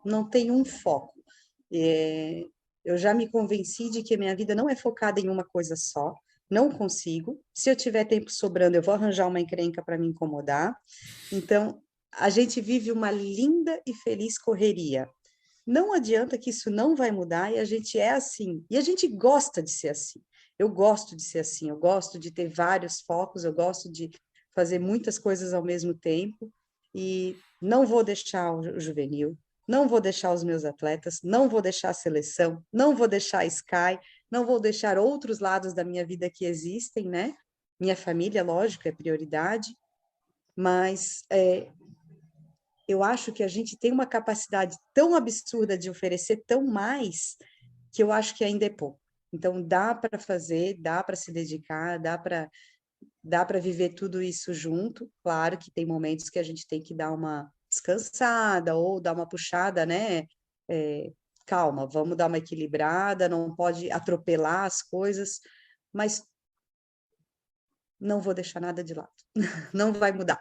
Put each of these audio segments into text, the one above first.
não tenho um foco. Eu já me convenci de que a minha vida não é focada em uma coisa só, não consigo. Se eu tiver tempo sobrando, eu vou arranjar uma encrenca para me incomodar. Então, a gente vive uma linda e feliz correria. Não adianta que isso não vai mudar e a gente é assim. E a gente gosta de ser assim. Eu gosto de ser assim, eu gosto de ter vários focos, eu gosto de fazer muitas coisas ao mesmo tempo e não vou deixar o juvenil, não vou deixar os meus atletas, não vou deixar a seleção, não vou deixar a Sky, não vou deixar outros lados da minha vida que existem, né? Minha família, lógico, é prioridade, mas eu acho que a gente tem uma capacidade tão absurda de oferecer tão mais que eu acho que ainda é pouco. Então, dá para fazer, dá para se dedicar, dá para viver tudo isso junto. Claro que tem momentos que a gente tem que dar uma descansada ou dar uma puxada, né? Calma, vamos dar uma equilibrada, não pode atropelar as coisas, mas não vou deixar nada de lado. Não vai mudar.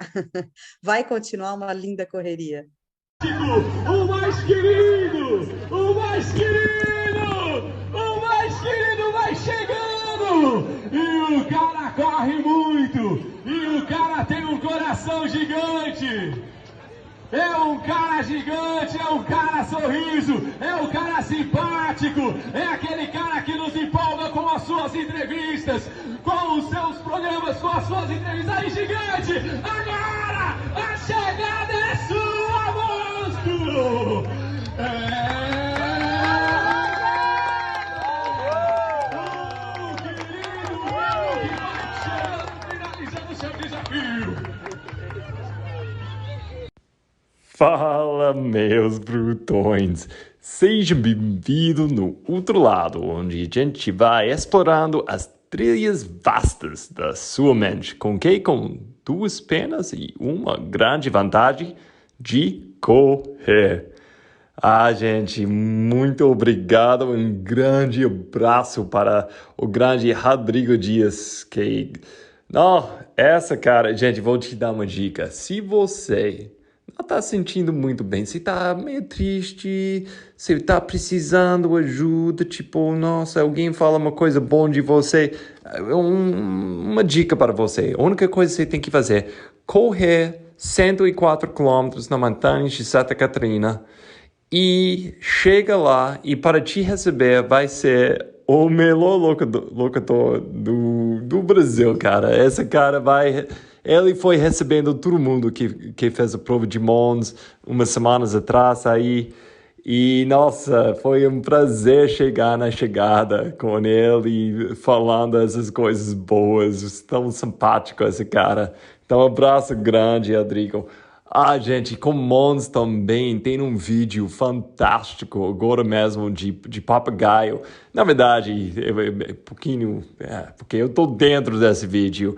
Vai continuar uma linda correria. O mais querido! O mais querido! O mais querido vai chegando! E o cara corre muito! E o cara tem um coração gigante! É um cara gigante, é um cara sorriso, é um cara simpático, é aquele cara que nos empolga com as suas entrevistas, com os seus programas, com as suas entrevistas. Aí, gigante, agora a chegada é sua, monstro! O querido que vai chegando, finalizando o seu desafio. Fala, meus brutões! Sejam bem-vindos no outro lado, onde a gente vai explorando as trilhas vastas da sua mente, com duas penas e uma grande vantagem de correr. Gente, muito obrigado, um grande abraço para o grande Rodrigo Dias, gente, vou te dar uma dica. Se você não tá sentindo muito bem, se tá meio triste, se tá precisando ajuda, nossa, alguém fala uma coisa boa de você, uma dica para você. A única coisa que você tem que fazer, correr 104 quilômetros na montanha de Santa Catarina e chega lá e para te receber vai ser o melhor locutor do Brasil, cara. Esse cara ele foi recebendo todo mundo que fez a prova de Mons umas semanas atrás aí. E, nossa, foi um prazer chegar na chegada com ele e falando essas coisas boas. Tão simpático esse cara. Então, um abraço grande, Rodrigo. Gente, com Mons também tem um vídeo fantástico agora mesmo de papagaio. Na verdade, pouquinho, porque eu tô dentro desse vídeo.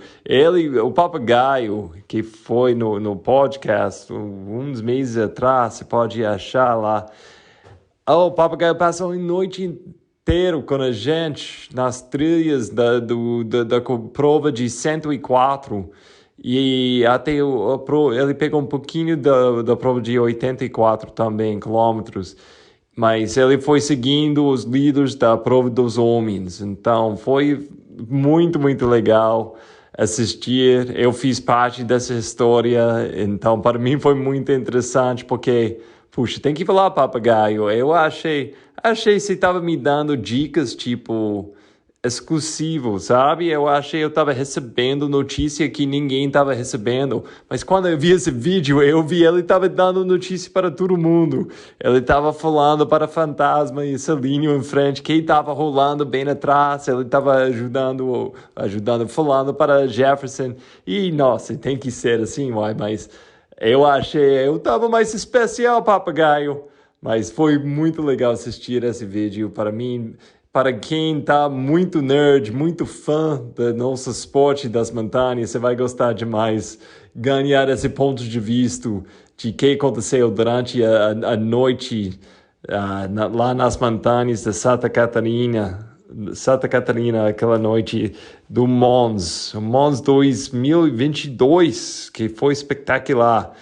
O papagaio que foi no podcast uns meses atrás, você pode achar lá. O papagaio passou a noite inteira com a gente nas trilhas da prova de 104. E até ele pegou um pouquinho da prova de 84 também, quilômetros. Mas ele foi seguindo os líderes da prova dos homens. Então, foi muito, muito legal assistir. Eu fiz parte dessa história. Então, para mim foi muito interessante, porque, puxa, tem que falar, papagaio. Eu achei você estava me dando dicas, exclusivo, sabe? Eu estava recebendo notícia que ninguém estava recebendo, mas quando eu vi esse vídeo, ele estava dando notícia para todo mundo. Ele estava falando para Fantasma e Celinho em frente, quem estava rolando bem atrás, ele estava ajudando, falando para Jefferson. E, nossa, tem que ser assim, mas eu estava mais especial, papagaio. Mas foi muito legal assistir esse vídeo. Para mim, para quem tá muito nerd, muito fã do nosso esporte das montanhas, você vai gostar demais ganhar esse ponto de vista de que aconteceu durante a noite lá nas montanhas de Santa Catarina, aquela noite do Mons 2022, que foi espetacular.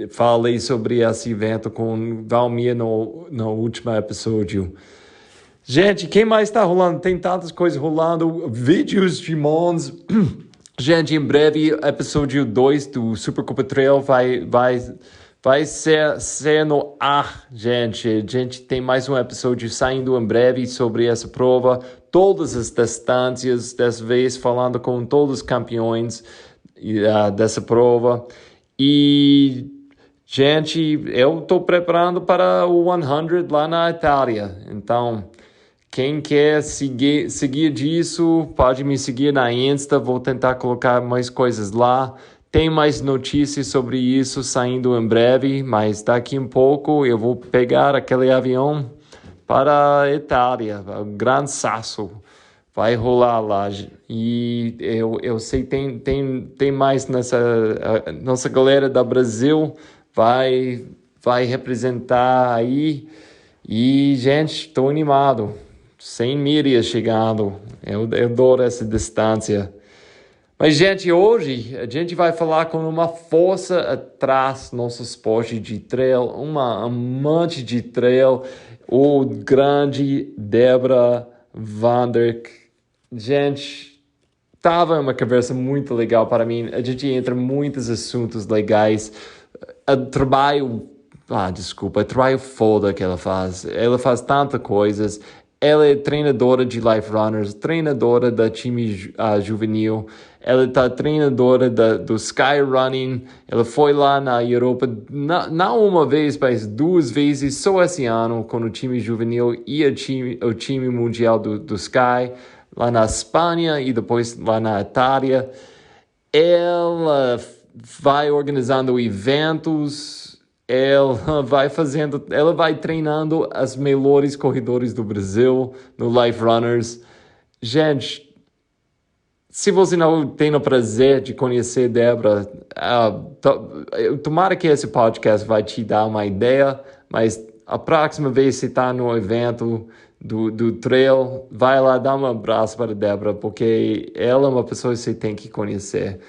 falei sobre esse evento com Valmir no último episódio. Gente, quem mais está rolando? Tem tantas coisas rolando, vídeos de Mons. Gente, em breve, episódio 2 do Supercopa Trail vai ser no ar, gente. A gente tem mais um episódio saindo em breve sobre essa prova. Todas as distâncias, dessa vez falando com todos os campeões dessa prova. E, gente, eu estou preparando para o 100 lá na Itália. Então, quem quer seguir disso, pode me seguir na Insta. Vou tentar colocar mais coisas lá. Tem mais notícias sobre isso saindo em breve, mas daqui um pouco eu vou pegar aquele avião para a Itália, o Gran Sasso. Vai rolar lá. E eu sei tem mais nossa galera do Brasil vai representar aí. E, gente, estou animado. 100 milhas chegando. Eu adoro essa distância. Mas, gente, hoje a gente vai falar com uma força atrás do nosso esporte de trail, uma amante de trail, o grande Débora Vanderk. Gente, estava uma conversa muito legal para mim. A gente entra em muitos assuntos legais. O trabalho foda que ela faz. Ela faz tantas coisas. Ela é treinadora de Life Runners, treinadora da time juvenil. Ela está treinadora do Sky Running. Ela foi lá na Europa, não uma vez, mas 2 vezes só esse ano com o time juvenil e o time mundial do Sky, lá na Espanha e depois lá na Itália. Ela vai organizando eventos. Ela vai treinando as melhores corredores do Brasil no Life Runners. Gente, se você não tem o prazer de conhecer Débora, tomara que esse podcast vai te dar uma ideia, mas a próxima vez que você está no evento do trail, vai lá dar um abraço para a Débora, porque ela é uma pessoa que você tem que conhecer.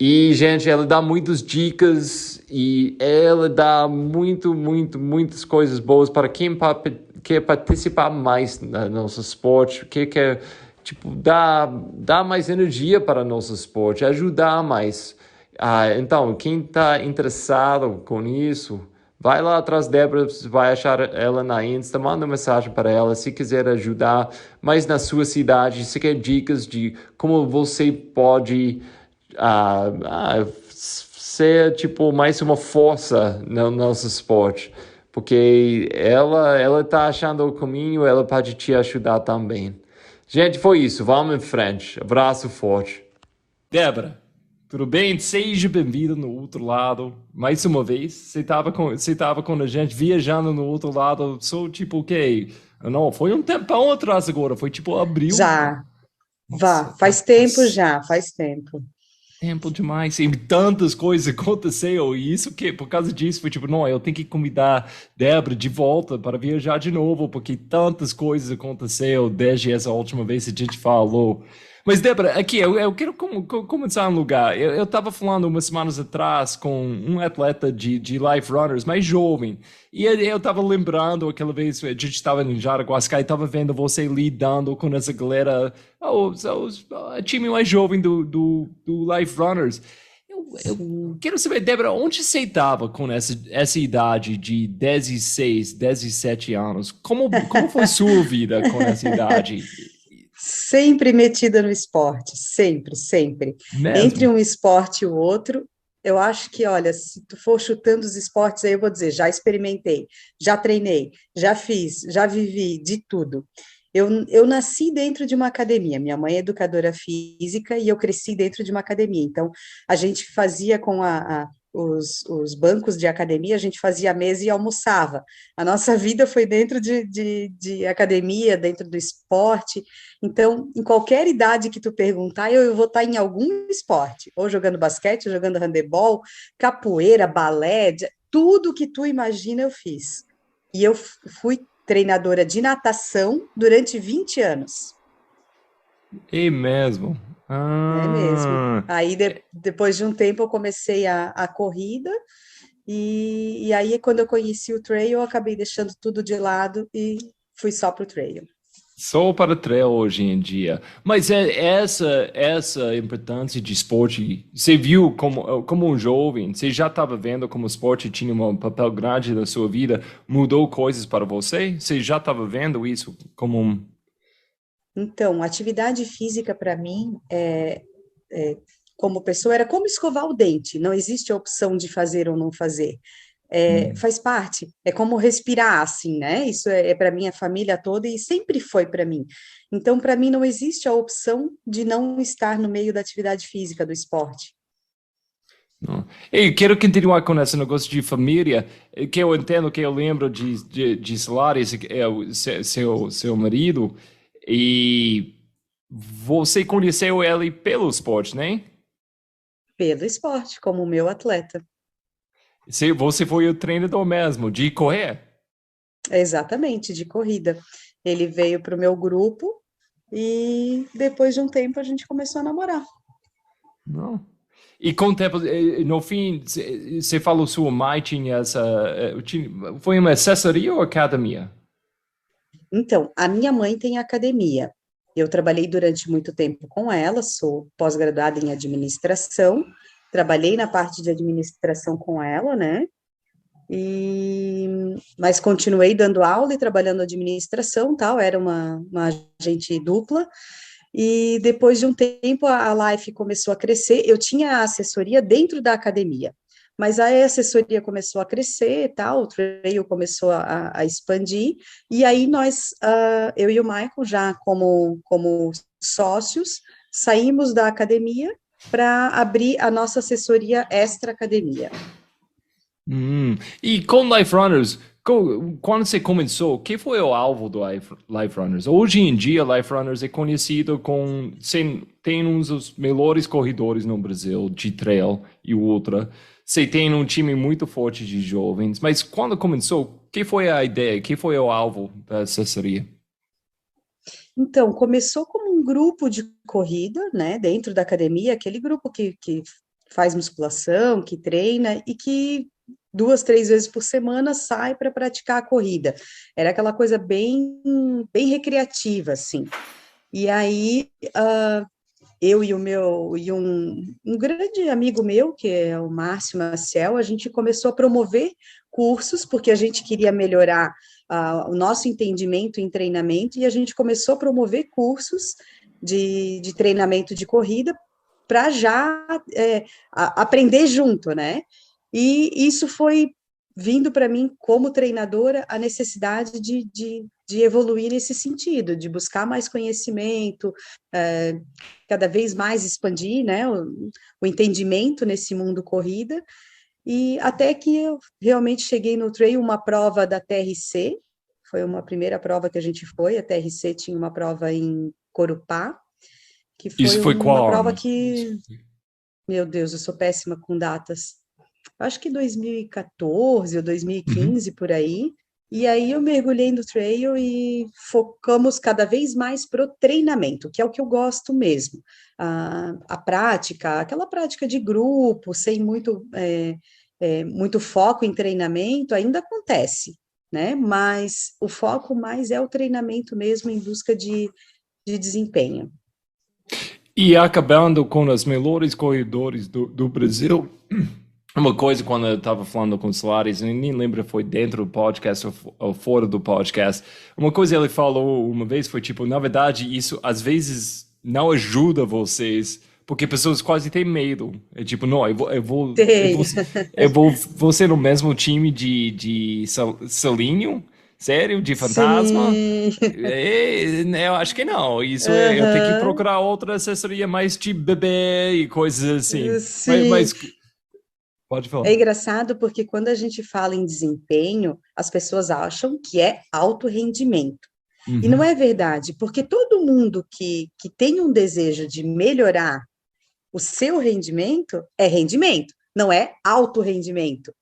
E, gente, ela dá muitas dicas e ela dá muitas coisas boas para quem quer participar mais no nosso esporte, que quer, dar mais energia para o nosso esporte, ajudar mais. Então, quem está interessado com isso, vai lá atrás da Débora, você vai achar ela na Insta, manda uma mensagem para ela se quiser ajudar mais na sua cidade, se quer dicas de como você pode ser mais uma força no nosso esporte, porque ela tá achando o caminho, ela pode te ajudar também. Gente, foi isso, vamos em frente, abraço forte. Débora, tudo bem? Seja bem-vinda no outro lado, mais uma vez. Você tava com a gente viajando no outro lado, só o quê? Não, foi um tempão atrás agora, foi abril. Já, Nossa, faz tempo já, faz tempo. Tempo demais, e tantas coisas aconteceram, e isso que, por causa disso, foi não, eu tenho que convidar Débora de volta para viajar de novo, porque tantas coisas aconteceram desde essa última vez que a gente falou. Mas, Débora, aqui, eu quero começar um lugar. Eu estava falando umas semanas atrás com um atleta de Life Runners mais jovem, e eu estava lembrando aquela vez, a gente estava em Jaraguá-Sky, e estava vendo você lidando com essa galera, o time mais jovem do Life Runners. Eu quero saber, Débora, onde você estava com essa idade de 16, 17 anos? Como foi sua vida com essa idade? Sempre metida no esporte, sempre, sempre. Mesmo? Entre um esporte e o outro, eu acho que, olha, se tu for chutando os esportes, aí eu vou dizer, já experimentei, já treinei, já fiz, já vivi de tudo. Eu nasci dentro de uma academia, minha mãe é educadora física e eu cresci dentro de uma academia, então a gente fazia com os bancos de academia, a gente fazia a mesa e almoçava. A nossa vida foi dentro de academia, dentro do esporte. Então, em qualquer idade que tu perguntar, eu vou estar em algum esporte, ou jogando basquete, ou jogando handebol, capoeira, balé, tudo que tu imagina eu fiz. E eu fui treinadora de natação durante 20 anos. É mesmo? É mesmo. Aí, depois de um tempo, eu comecei a corrida, E aí, quando eu conheci o trail, eu acabei deixando tudo de lado e fui só para o trail. Só para trail hoje em dia. Mas essa importância de esporte, você viu como um jovem, você já estava vendo como o esporte tinha um papel grande na sua vida, mudou coisas para você? Você já estava vendo isso como um... Então, atividade física para mim, como pessoa, era como escovar o dente. Não existe a opção de fazer ou não fazer. Faz parte. É como respirar, assim, né? Isso é para minha família toda e sempre foi para mim. Então, para mim, não existe a opção de não estar no meio da atividade física, do esporte. Não. Eu quero continuar com esse negócio de família, que eu entendo, que eu lembro de Solaris, é o seu marido, e você conheceu ele pelo esporte, né? Pelo esporte, como o meu atleta. Você foi o treinador mesmo, de correr? Exatamente, de corrida. Ele veio para o meu grupo e depois de um tempo a gente começou a namorar. Não. E com o tempo, no fim, você falou sua mãe tinha foi uma assessoria ou academia? Então, a minha mãe tem academia. Eu trabalhei durante muito tempo com ela, sou pós-graduada em administração, trabalhei na parte de administração com ela, né? Mas continuei dando aula e trabalhando administração, tal, era uma agente dupla. E depois de um tempo a Life começou a crescer. Eu tinha a assessoria dentro da academia, mas aí a assessoria começou a crescer, e tal, o trail começou a expandir, e aí nós, eu e o Michael, já como sócios, saímos da academia para abrir a nossa assessoria extra academia. E com Life Runners, quando você começou, o que foi o alvo do Life Runners? Hoje em dia, Life Runners é conhecido tem uns dos melhores corredores no Brasil, de trail e ultra. Você tem um time muito forte de jovens, mas quando começou, o que foi a ideia? O que foi o alvo da assessoria? Então, começou como um grupo de corrida, né, dentro da academia, aquele grupo que faz musculação, que treina e que 2, 3 vezes por semana sai para praticar a corrida. Era aquela coisa bem recreativa, assim. E aí, eu e um grande amigo meu, que é o Márcio Maciel, a gente começou a promover cursos, porque a gente queria melhorar o nosso entendimento em treinamento, e a gente começou a promover cursos de treinamento de corrida para já aprender junto, né? E isso foi vindo para mim, como treinadora, a necessidade de evoluir nesse sentido, de buscar mais conhecimento, cada vez mais expandir, né, o entendimento nesse mundo corrida, e até que eu realmente cheguei no trail, uma prova da TRC, foi uma primeira prova que a gente foi, a TRC tinha uma prova em Corupá, que Isso foi foi uma qual prova ano? que, meu Deus, eu sou péssima com datas, acho que 2014 ou 2015, por aí, e aí eu mergulhei no trail e focamos cada vez mais pro treinamento, que é o que eu gosto mesmo. A prática, aquela prática de grupo, sem muito foco em treinamento, ainda acontece, né? Mas o foco mais é o treinamento mesmo em busca de desempenho. E acabando com os melhores corredores do Brasil, uma coisa quando eu estava falando com o Solares, eu nem lembro se foi dentro do podcast ou fora do podcast, uma coisa ele falou uma vez foi tipo, na verdade, isso às vezes não ajuda vocês, porque pessoas quase têm medo. É tipo, não, Tem. vou ser no mesmo time de Salínio? Sério? De fantasma? Sim. Eu acho que não. Isso eu tenho que Aham. procurar outra assessoria mais de bebê e coisas assim. Sim. Mas pode É falar. engraçado porque quando a gente fala em desempenho, as pessoas acham que é alto rendimento. E não Uhum. é verdade, porque todo mundo que tem um desejo de melhorar o seu rendimento, não é alto rendimento,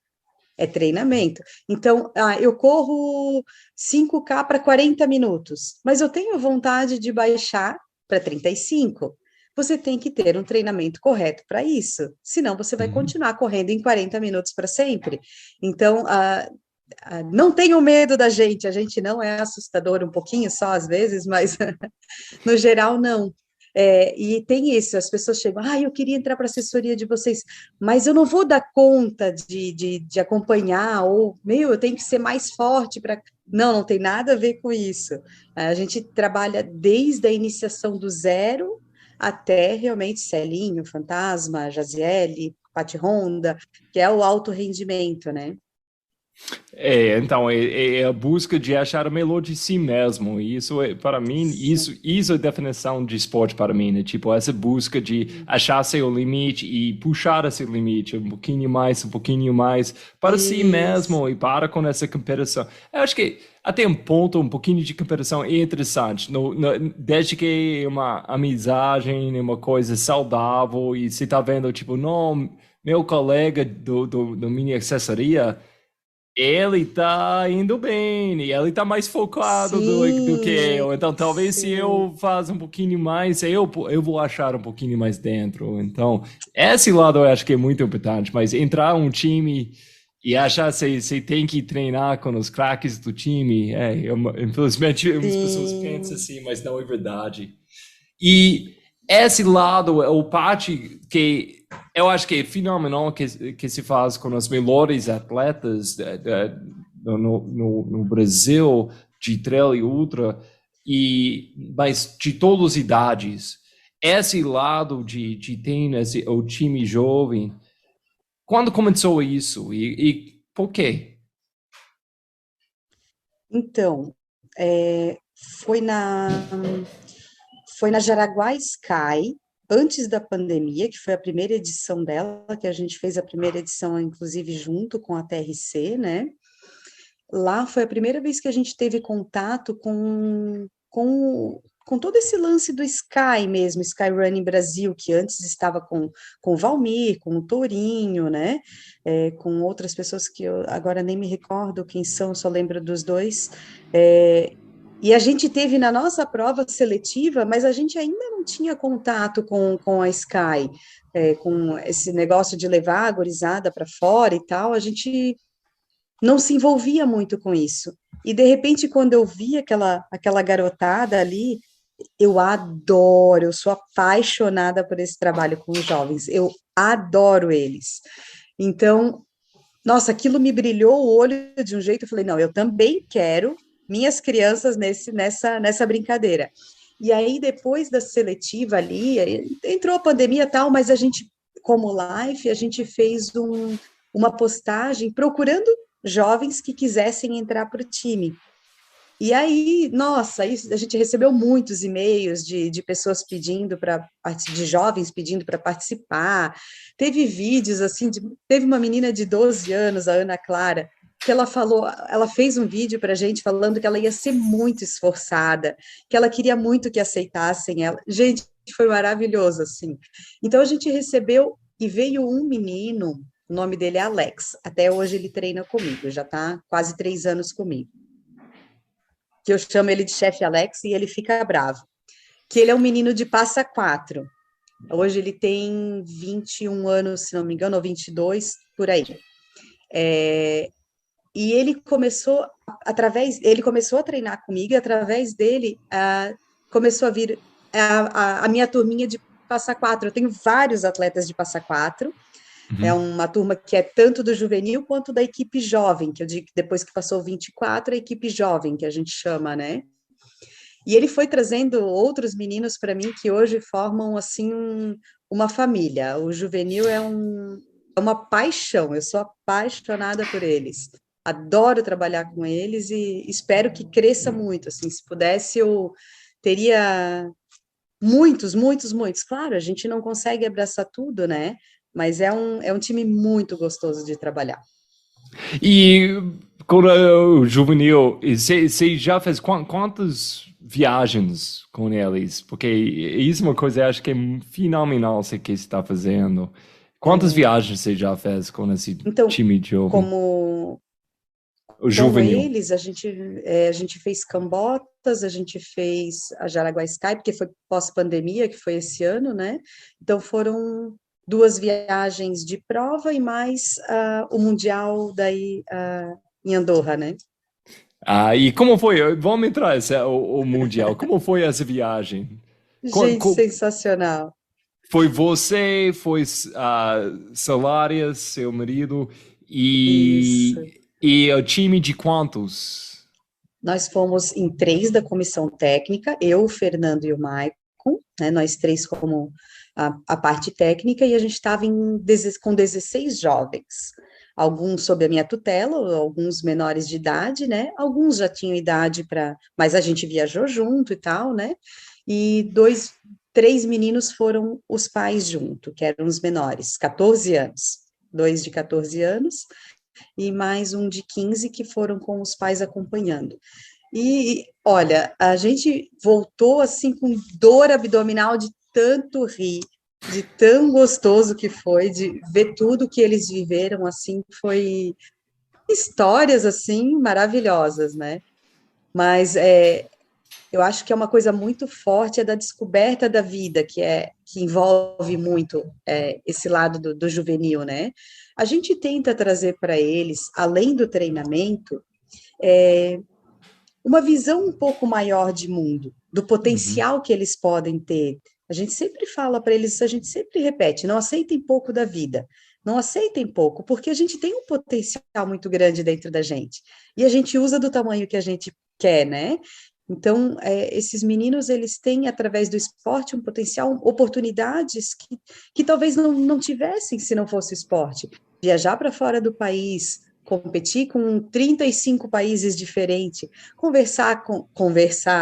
é treinamento. Então, eu corro 5K para 40 minutos, mas eu tenho vontade de baixar para 35, você tem que ter um treinamento correto para isso, senão você vai continuar correndo em 40 minutos para sempre. Então, não tenham medo da gente, a gente não é assustador, um pouquinho só às vezes, mas no geral não. E tem isso, as pessoas chegam, eu queria entrar para a assessoria de vocês, mas eu não vou dar conta de acompanhar, ou, eu tenho que ser mais forte para... Não tem nada a ver com isso. A gente trabalha desde a iniciação do zero até realmente Celinho, Fantasma, Jaziele, Pati Honda, que é o alto rendimento, né? Então, é a busca de achar o melhor de si mesmo. E isso, para mim, isso é a definição de esporte para mim, né? Tipo, essa busca de achar seu limite e puxar esse limite um pouquinho mais para si mesmo e para com essa competição. Eu acho que até um ponto, um pouquinho de competição é interessante, desde que é uma amizade, uma coisa saudável e você está vendo, tipo, não, meu colega do minha assessoria, ele tá indo bem, e ele tá mais focado do que eu. Então, talvez se eu faço um pouquinho mais, eu vou achar um pouquinho mais dentro. Então, esse lado eu acho que é muito importante. Mas entrar um time e achar que você tem que treinar com os craques do time, infelizmente, as pessoas pensam assim, mas não é verdade. E esse lado é o parte que eu acho que é fenomenal que se faz com os melhores atletas no Brasil de trail e ultra, mas de todas as idades. Esse lado de ter o time jovem, quando começou isso e por quê? Então, foi na Jaraguá Sky, antes da pandemia, que foi a primeira edição dela, que a gente fez a primeira edição, inclusive, junto com a TRC, né? Lá foi a primeira vez que a gente teve contato com todo esse lance do Sky mesmo, Sky Running Brasil, que antes estava com o Valmir, com o Tourinho, né? Com outras pessoas que eu agora nem me recordo quem são, só lembro dos dois. E a gente teve na nossa prova seletiva, mas a gente ainda não tinha contato com a Sky, com esse negócio de levar a gurizada para fora e tal, a gente não se envolvia muito com isso. E, de repente, quando eu vi aquela garotada ali, eu sou apaixonada por esse trabalho com os jovens, eu adoro eles. Então, nossa, aquilo me brilhou o olho de um jeito, eu falei, não, eu também quero minhas crianças nessa brincadeira. E aí, depois da seletiva ali, entrou a pandemia e tal, mas a gente, como Life, a gente fez uma postagem procurando jovens que quisessem entrar para o time. E aí, nossa, a gente recebeu muitos e-mails de pessoas pedindo de jovens pedindo para participar. Teve vídeos, assim, teve uma menina de 12 anos, a Ana Clara, que ela fez um vídeo para a gente falando que ela ia ser muito esforçada, que ela queria muito que aceitassem ela. Gente, foi maravilhoso, assim. Então, a gente recebeu, e veio um menino, o nome dele é Alex, até hoje ele treina comigo, já está quase 3 anos comigo. Que eu chamo ele de chefe Alex e ele fica bravo. Que ele é um menino de Passa Quatro. Hoje ele tem 21 anos, se não me engano, ou 22, por aí. E ele começou a treinar comigo, e através dele começou a vir a minha turminha de Passa Quatro. Eu tenho vários atletas de Passa Quatro. É uma turma que é tanto do juvenil quanto da equipe jovem, que eu digo que depois que passou 24, a equipe jovem, que a gente chama, né? E ele foi trazendo outros meninos para mim que hoje formam, assim, uma família. O juvenil é uma paixão, eu sou apaixonada por eles. Adoro trabalhar com eles e espero que cresça muito, assim, se pudesse eu teria muitos. Claro, a gente não consegue abraçar tudo, né? Mas é um time muito gostoso de trabalhar. E com o juvenil, você já fez quantas viagens com eles? Porque isso é uma coisa, eu acho que é fenomenal que você está fazendo. Quantas viagens você já fez com esse time de jovem? O Com juvenil. eles, a gente fez Cambotas, a gente fez a Jaraguá Sky, porque foi pós-pandemia, que foi esse ano, né? Então foram 2 viagens de prova e mais o Mundial daí em Andorra, né? E como foi? Vamos entrar o Mundial. Como foi essa viagem? Co- Gente, co- sensacional. Foi você, foi Salária, seu marido, Isso. e o time de quantos? Nós fomos em 3 da comissão técnica, eu, o Fernando e o Maicon, né? Nós 3 como a parte técnica, e a gente estava com 16 jovens. Alguns sob a minha tutela, alguns menores de idade, né? Alguns já tinham idade para, mas a gente viajou junto e tal, né? E 3 meninos foram os pais junto, que eram os menores, 14 anos. 2 de 14 anos e mais um de 15 que foram com os pais acompanhando. E olha, a gente voltou assim com dor abdominal de tanto rir, de tão gostoso que foi, de ver tudo que eles viveram, assim, foi histórias assim maravilhosas, né? Mas eu acho que é uma coisa muito forte é da descoberta da vida, que envolve muito esse lado do juvenil, né? A gente tenta trazer para eles, além do treinamento, uma visão um pouco maior de mundo, do Uhum. potencial que eles podem ter. A gente sempre fala para eles, a gente sempre repete, não aceitem pouco da vida, não aceitem pouco, porque a gente tem um potencial muito grande dentro da gente, e a gente usa do tamanho que a gente quer, né? Então, esses meninos, eles têm, através do esporte, um potencial, oportunidades que talvez não tivessem se não fosse o esporte. Viajar para fora do país, competir com 35 países diferentes, conversar,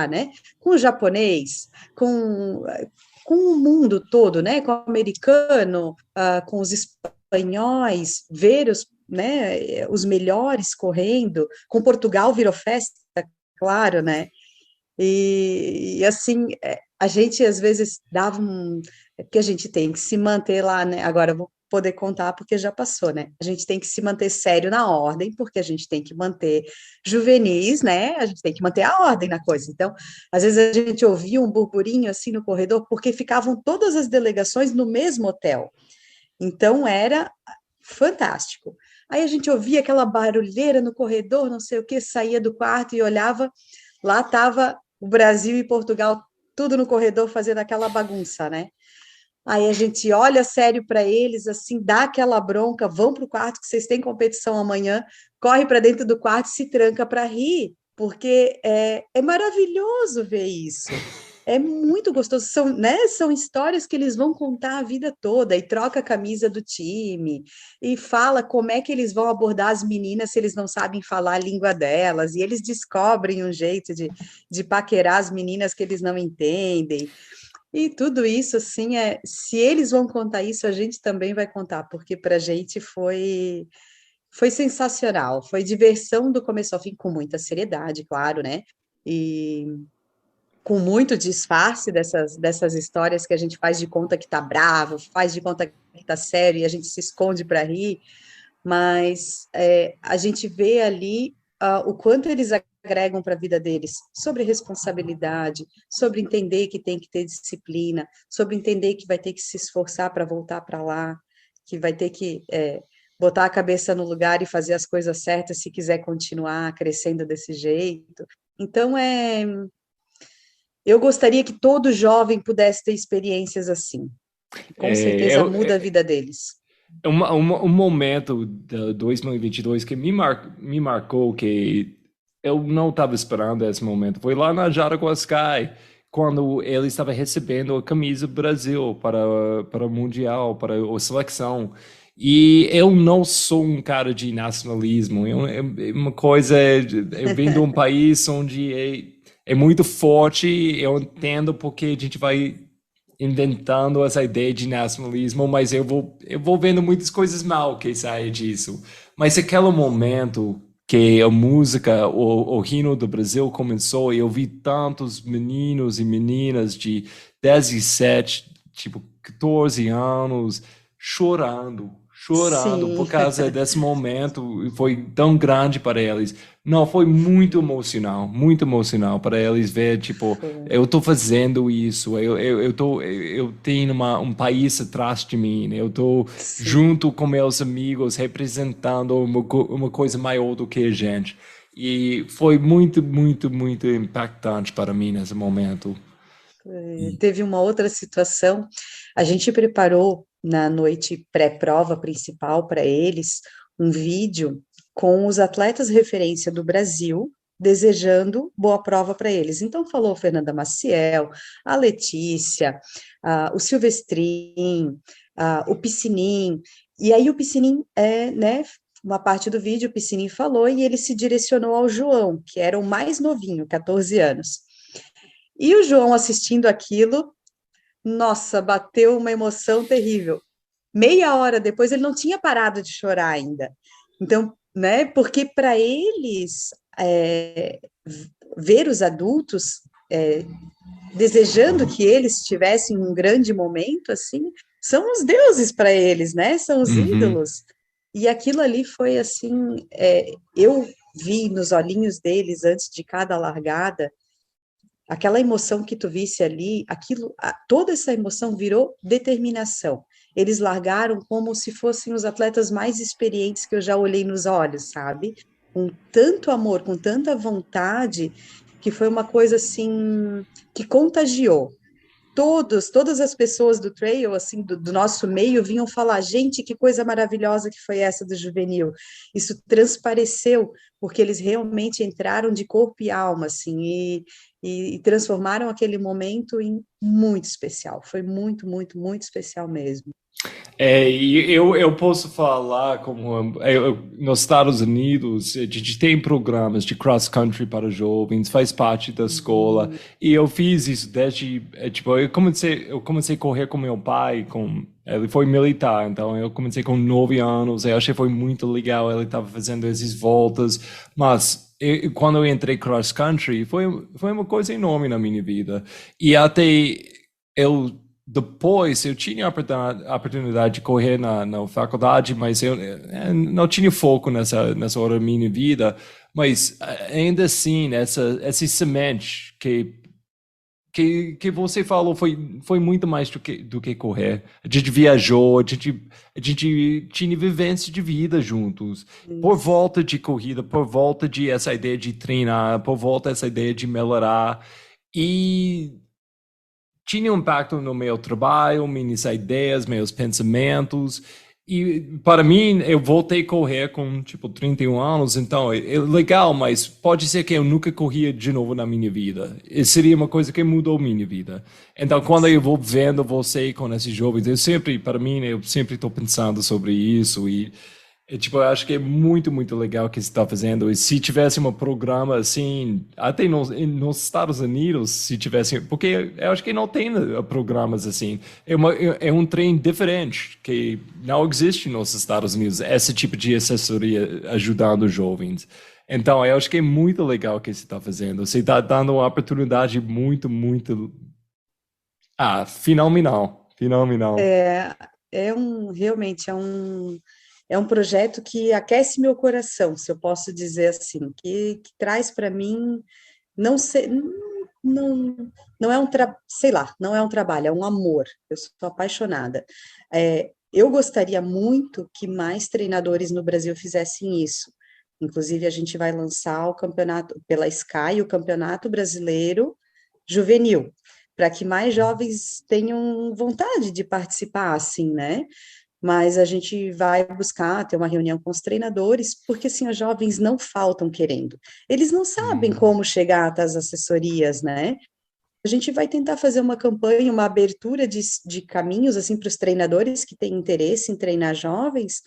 né, com o japonês, com o mundo todo, né, com o americano, com os espanhóis, ver os melhores correndo, com Portugal virou festa, claro, né, e assim, a gente às vezes dava porque a gente tem que se manter lá, né? Agora eu vou poder contar porque já passou, né? A gente tem que se manter sério na ordem, porque a gente tem que manter juvenis, né? A gente tem que manter a ordem na coisa. Então, às vezes a gente ouvia um burburinho assim no corredor, porque ficavam todas as delegações no mesmo hotel. Então, era fantástico. Aí a gente ouvia aquela barulheira no corredor, não sei o que, saía do quarto e olhava, lá estava o Brasil e Portugal, tudo no corredor fazendo aquela bagunça, né? Aí a gente olha sério para eles, assim, dá aquela bronca, vão para o quarto que vocês têm competição amanhã, corre para dentro do quarto e se tranca para rir, porque é maravilhoso ver isso. É muito gostoso, são histórias que eles vão contar a vida toda, e troca a camisa do time, e fala como é que eles vão abordar as meninas se eles não sabem falar a língua delas, e eles descobrem um jeito de paquerar as meninas que eles não entendem. E tudo isso, assim, se eles vão contar isso, a gente também vai contar, porque para a gente foi sensacional, foi diversão do começo ao fim, com muita seriedade, claro, né? E com muito disfarce dessas histórias que a gente faz de conta que tá bravo, faz de conta que tá sério e a gente se esconde para rir, mas a gente vê ali o quanto eles agregam para a vida deles, sobre responsabilidade, sobre entender que tem que ter disciplina, sobre entender que vai ter que se esforçar para voltar para lá, que vai ter que botar a cabeça no lugar e fazer as coisas certas se quiser continuar crescendo desse jeito. Então, eu gostaria que todo jovem pudesse ter experiências assim, que com É, certeza muda a vida deles. um momento de 2022 que me marcou, que eu não estava esperando esse momento, foi lá na Jaraguá Sky, quando ele estava recebendo a camisa Brasil para o Mundial, para a seleção. E eu não sou um cara de nacionalismo. É uma coisa, eu venho de um país onde é muito forte. Eu entendo porque a gente vai inventando essa ideia de nacionalismo, mas eu vou vendo muitas coisas mal que saem disso. Mas aquele momento que a música, o hino do Brasil começou, e eu vi tantos meninos e meninas de 17, tipo 14 anos, chorando, chorando por Sim. causa desse momento, foi tão grande para eles. Não, foi muito emocional para eles ver, tipo, Foi. eu tô fazendo isso, eu tenho um país atrás de mim, né? Eu tô Sim. junto com meus amigos representando uma coisa maior do que a gente. E foi muito impactante para mim nesse momento. Teve uma outra situação, a gente preparou na noite pré-prova principal para eles um vídeo com os atletas referência do Brasil desejando boa prova para eles. Então falou Fernanda Maciel, a Letícia, o Silvestrin, o Piscinim, e aí o Piscinim, né, uma parte do vídeo o Piscinim falou e ele se direcionou ao João, que era o mais novinho, 14 anos. E o João assistindo aquilo, nossa, bateu uma emoção terrível. Meia hora depois ele não tinha parado de chorar ainda. Então, né? Porque para eles ver os adultos desejando que eles tivessem um grande momento, assim, são os deuses para eles, né? São os Uhum. ídolos. E aquilo ali foi assim, eu vi nos olhinhos deles antes de cada largada aquela emoção que tu visse ali, aquilo, toda essa emoção virou determinação. Eles largaram como se fossem os atletas mais experientes que eu já olhei nos olhos, sabe? Com tanto amor, com tanta vontade, que foi uma coisa assim que contagiou. Todas as pessoas do trail, assim, do nosso meio, vinham falar, gente, que coisa maravilhosa que foi essa do juvenil. Isso transpareceu, porque eles realmente entraram de corpo e alma, assim, e transformaram aquele momento em muito especial. Foi muito especial mesmo. E eu posso falar como nos Estados Unidos a gente tem programas de cross country para jovens, faz parte da escola Uhum. e eu fiz isso desde tipo eu comecei a correr com meu pai, com ele foi militar, então eu comecei com 9 anos, eu achei que foi muito legal, ele estava fazendo essas voltas, mas quando eu entrei cross country foi uma coisa enorme na minha vida e até eu depois eu tinha a oportunidade de correr na faculdade, mas eu não tinha foco nessa hora da minha vida. Mas ainda assim, essa semente que você falou foi muito mais do que correr. A gente viajou, a gente tinha vivência de vida juntos. Por Isso. volta de corrida, por volta de essa ideia de treinar, por volta dessa ideia de melhorar. E tinha um impacto no meu trabalho, minhas ideias, meus pensamentos. E para mim, eu voltei a correr com tipo 31 anos, então é legal, mas pode ser que eu nunca corria de novo na minha vida. Isso seria uma coisa que mudou minha vida. Então, quando eu vou vendo você com esses jovens, para mim, eu sempre estou pensando sobre isso e tipo, eu acho que é muito legal o que você está fazendo. E se tivesse um programa assim, até nos Estados Unidos, se tivesse, porque eu acho que não tem programas assim. É um trem diferente que não existe nos Estados Unidos, esse tipo de assessoria ajudando os jovens. Então, eu acho que é muito legal o que você está fazendo. Você está dando uma oportunidade muito, fenomenal, fenomenal. Realmente é um projeto que aquece meu coração, se eu posso dizer assim, que traz para mim, não sei, não é sei lá, não é um trabalho, é um amor. Eu sou apaixonada. Eu gostaria muito que mais treinadores no Brasil fizessem isso. Inclusive, a gente vai lançar o campeonato pela Sky, o Campeonato Brasileiro Juvenil, para que mais jovens tenham vontade de participar, assim, né? Mas a gente vai buscar ter uma reunião com os treinadores, porque assim, os jovens não faltam querendo. Eles não sabem Hum. como chegar até as assessorias, né? A gente vai tentar fazer uma campanha, uma abertura de caminhos assim para os treinadores que têm interesse em treinar jovens,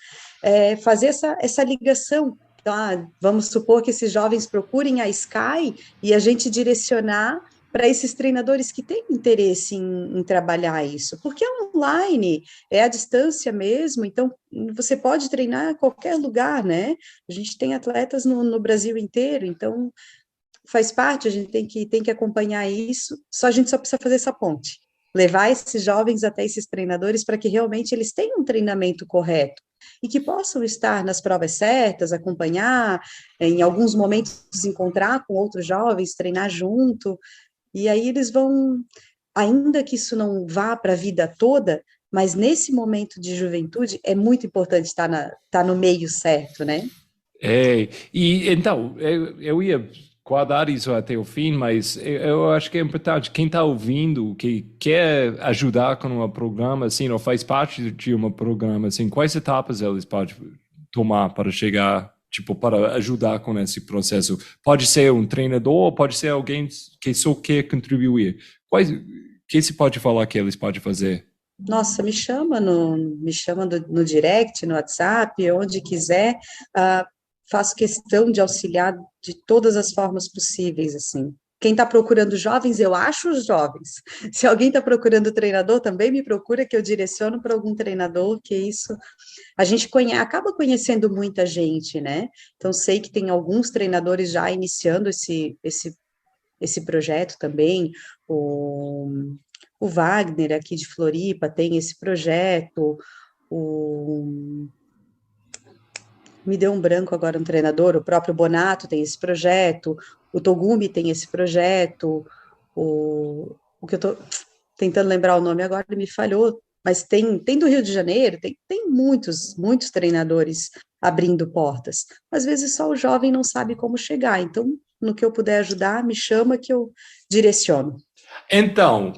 fazer essa ligação. Então, vamos supor que esses jovens procurem a Sky e a gente direcionar para esses treinadores que têm interesse em trabalhar isso, porque é online, é à distância mesmo, então você pode treinar em qualquer lugar, né? A gente tem atletas no Brasil inteiro, então faz parte, a gente tem que acompanhar isso, a gente só precisa fazer essa ponte, levar esses jovens até esses treinadores para que realmente eles tenham um treinamento correto, e que possam estar nas provas certas, acompanhar, em alguns momentos se encontrar com outros jovens, treinar junto, e aí eles vão, ainda que isso não vá para a vida toda, mas nesse momento de juventude é muito importante estar no meio certo, né? E então, eu ia guardar isso até o fim, mas eu acho que é importante, quem está ouvindo, que quer ajudar com um programa, assim, ou faz parte de um programa, assim, quais etapas eles podem tomar para chegar, tipo, para ajudar com esse processo? Pode ser um treinador, pode ser alguém que só quer contribuir. Que se pode falar que eles podem fazer? Nossa, me chama no direct, no WhatsApp, onde quiser, faço questão de auxiliar de todas as formas possíveis, assim. Quem está procurando jovens, eu acho os jovens. Se alguém está procurando treinador, também me procura, que eu direciono para algum treinador, que isso. A gente acaba conhecendo muita gente, né? Então, sei que tem alguns treinadores já iniciando esse projeto também. O Wagner, aqui de Floripa, tem esse projeto. Me deu um branco agora um treinador, o próprio Bonato tem esse projeto, o Togumi tem esse projeto, o que eu estou tentando lembrar o nome agora me falhou, mas tem do Rio de Janeiro, tem muitos treinadores abrindo portas. Às vezes só o jovem não sabe como chegar, então no que eu puder ajudar, me chama que eu direciono. Então,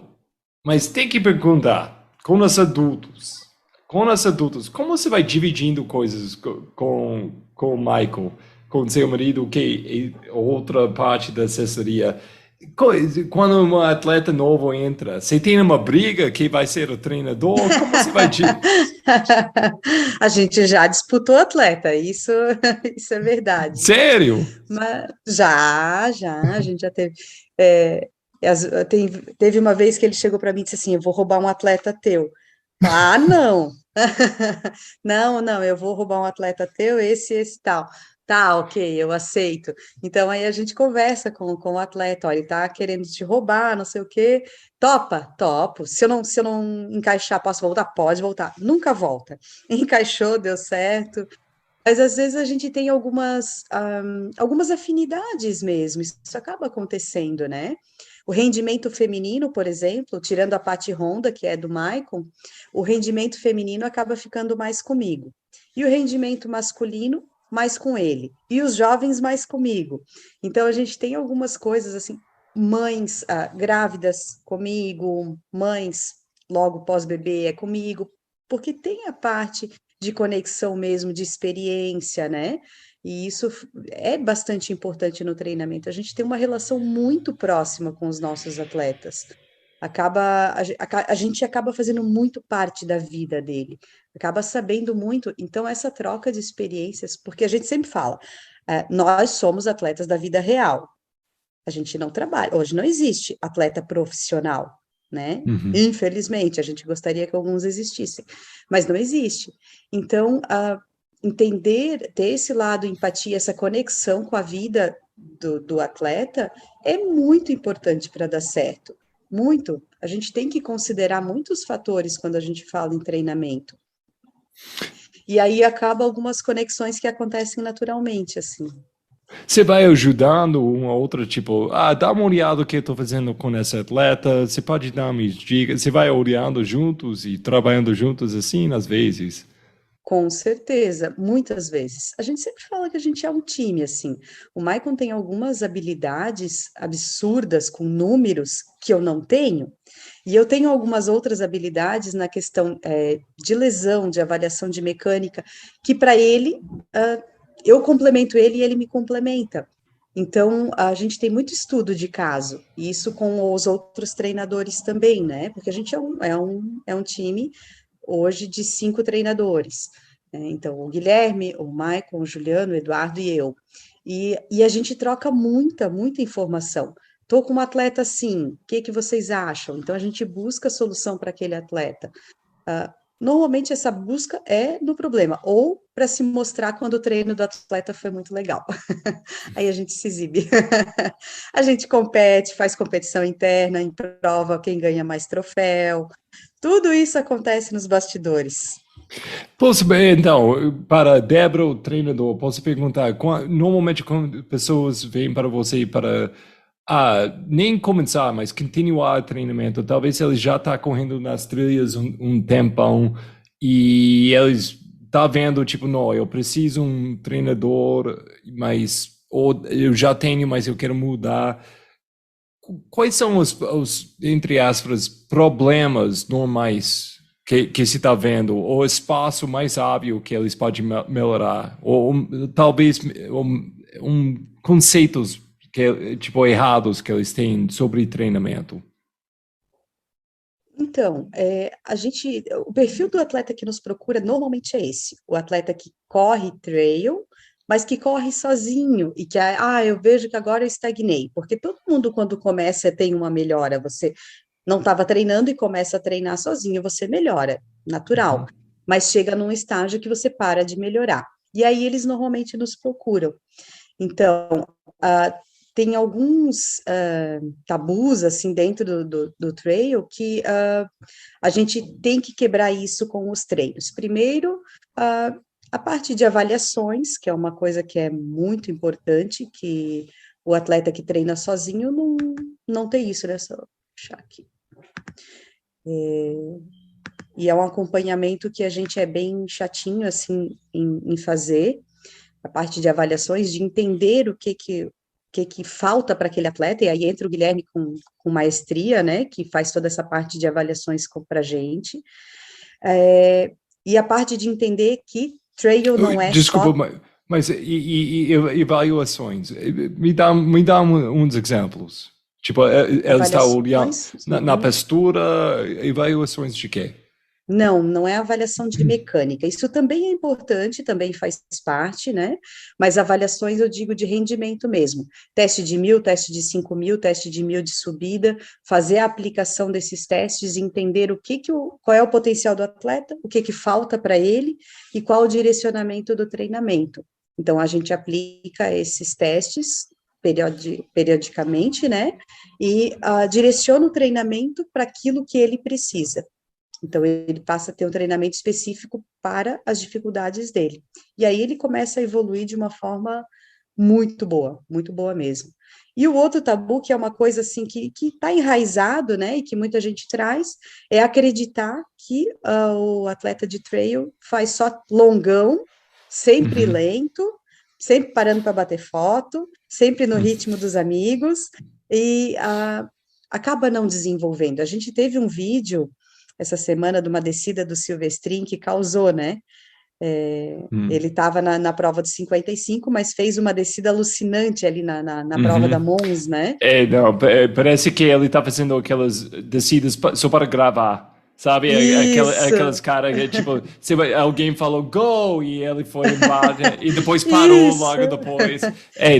mas tem que perguntar com os adultos, como você vai dividindo coisas com o Michael, com seu marido, que é outra parte da assessoria? Quando um atleta novo entra, você tem uma briga que vai ser o treinador? Como você vai A gente já disputou atleta, isso é verdade. Sério? Mas a gente já teve. Teve uma vez que ele chegou para mim e disse assim: Eu vou roubar um atleta teu. Ah, não! Não, eu vou roubar um atleta teu, esse tal. Tá, ok, eu aceito. Então aí a gente conversa com o atleta, olha, ele tá querendo te roubar, não sei o quê. Topa? Topo. Se eu não encaixar, posso voltar? Pode voltar. Nunca volta. Encaixou, deu certo. Mas às vezes a gente tem algumas afinidades mesmo, isso acaba acontecendo, né? O rendimento feminino, por exemplo, tirando a Paty Honda, que é do Maicon, o rendimento feminino acaba ficando mais comigo. E o rendimento masculino, mais com ele. E os jovens, mais comigo. Então, a gente tem algumas coisas assim, mães grávidas comigo, mães logo pós-bebê é comigo, porque tem a parte de conexão mesmo, de experiência, né? E isso é bastante importante no treinamento. A gente tem uma relação muito próxima com os nossos atletas. A gente acaba fazendo muito parte da vida dele, acaba sabendo muito. Então, essa troca de experiências, porque a gente sempre fala, nós somos atletas da vida real. A gente não trabalha, hoje não existe atleta profissional, né? Uhum. Infelizmente, a gente gostaria que alguns existissem, mas não existe. Então, entender, ter esse lado empatia, essa conexão com a vida do atleta é muito importante para dar certo. Muito. A gente tem que considerar muitos fatores quando a gente fala em treinamento. E aí acaba algumas conexões que acontecem naturalmente, assim. Você vai ajudando uma outra, tipo, dá uma olhada o que eu estou fazendo com essa atleta, você pode dar me dicas, você vai olhando juntos e trabalhando juntos assim, às vezes. Com certeza, muitas vezes. A gente sempre fala que a gente é um time, assim. O Maicon tem algumas habilidades absurdas com números que eu não tenho, e eu tenho algumas outras habilidades na questão de lesão, de avaliação de mecânica, que para ele, eu complemento ele e ele me complementa. Então, a gente tem muito estudo de caso, e isso com os outros treinadores também, né? Porque a gente é um time hoje de 5 treinadores, né? Então, o Guilherme, o Maicon, o Juliano, o Eduardo e eu. E a gente troca muita informação. Estou com um atleta assim, o que vocês acham? Então, a gente busca solução para aquele atleta. Normalmente, essa busca é no problema, ou para se mostrar quando o treino do atleta foi muito legal. Aí a gente se exibe. A gente compete, faz competição interna, em prova quem ganha mais troféu. Tudo isso acontece nos bastidores. Então, para Débora, o treinador, posso perguntar, normalmente quando pessoas vêm para você para nem começar, mas continuar o treinamento, talvez ele já está correndo nas trilhas um tempão e eles tá vendo, tipo, não, eu preciso um treinador, ou eu já tenho, mas eu quero mudar. Quais são entre aspas, problemas normais que se está vendo? O espaço mais óbvio que eles podem melhorar? Ou talvez conceitos tipo, errados que eles têm sobre treinamento? Então, o perfil do atleta que nos procura normalmente é esse, o atleta que corre trail, mas que corre sozinho, e que, eu vejo que agora eu estagnei, porque todo mundo quando começa tem uma melhora, você não estava treinando e começa a treinar sozinho, você melhora, natural, mas chega num estágio que você para de melhorar, e aí eles normalmente nos procuram. Então, tem alguns tabus, assim, dentro do trail que a gente tem que quebrar isso com os treinos. Primeiro, a parte de avaliações, que é uma coisa que é muito importante, que o atleta que treina sozinho não tem isso, né? Só puxar aqui. E é um acompanhamento que a gente é bem chatinho, assim, em fazer, a parte de avaliações, de entender o que falta para aquele atleta, e aí entra o Guilherme com maestria, né, que faz toda essa parte de avaliações para a gente, e a parte de entender que trail não é Desculpa, só... mas avaliações? Me dá uns exemplos. Tipo, ela está olhando Avaliações? na postura, avaliações de quê? Não é avaliação de mecânica. Isso também é importante, também faz parte, né? Mas avaliações eu digo de rendimento mesmo. Teste de 1.000, teste de 5.000, teste de 1.000 de subida, fazer a aplicação desses testes, entender qual é o potencial do atleta, o que falta para ele e qual o direcionamento do treinamento. Então, a gente aplica esses testes periodicamente, né? E direciona o treinamento para aquilo que ele precisa. Então, ele passa a ter um treinamento específico para as dificuldades dele. E aí ele começa a evoluir de uma forma muito boa mesmo. E o outro tabu, que é uma coisa assim que está enraizado, né, e que muita gente traz, é acreditar que o atleta de trail faz só longão, sempre lento, sempre parando para bater foto, sempre no ritmo dos amigos, e acaba não desenvolvendo. A gente teve um vídeo essa semana de uma descida do Silvestrin que causou, né? Ele estava na prova dos 55, mas fez uma descida alucinante ali na prova da Mons, né? Não, parece que ele está fazendo aquelas descidas só para gravar. Sabe, Isso, aquelas caras que, tipo, alguém falou go e ele foi embora e depois parou logo depois.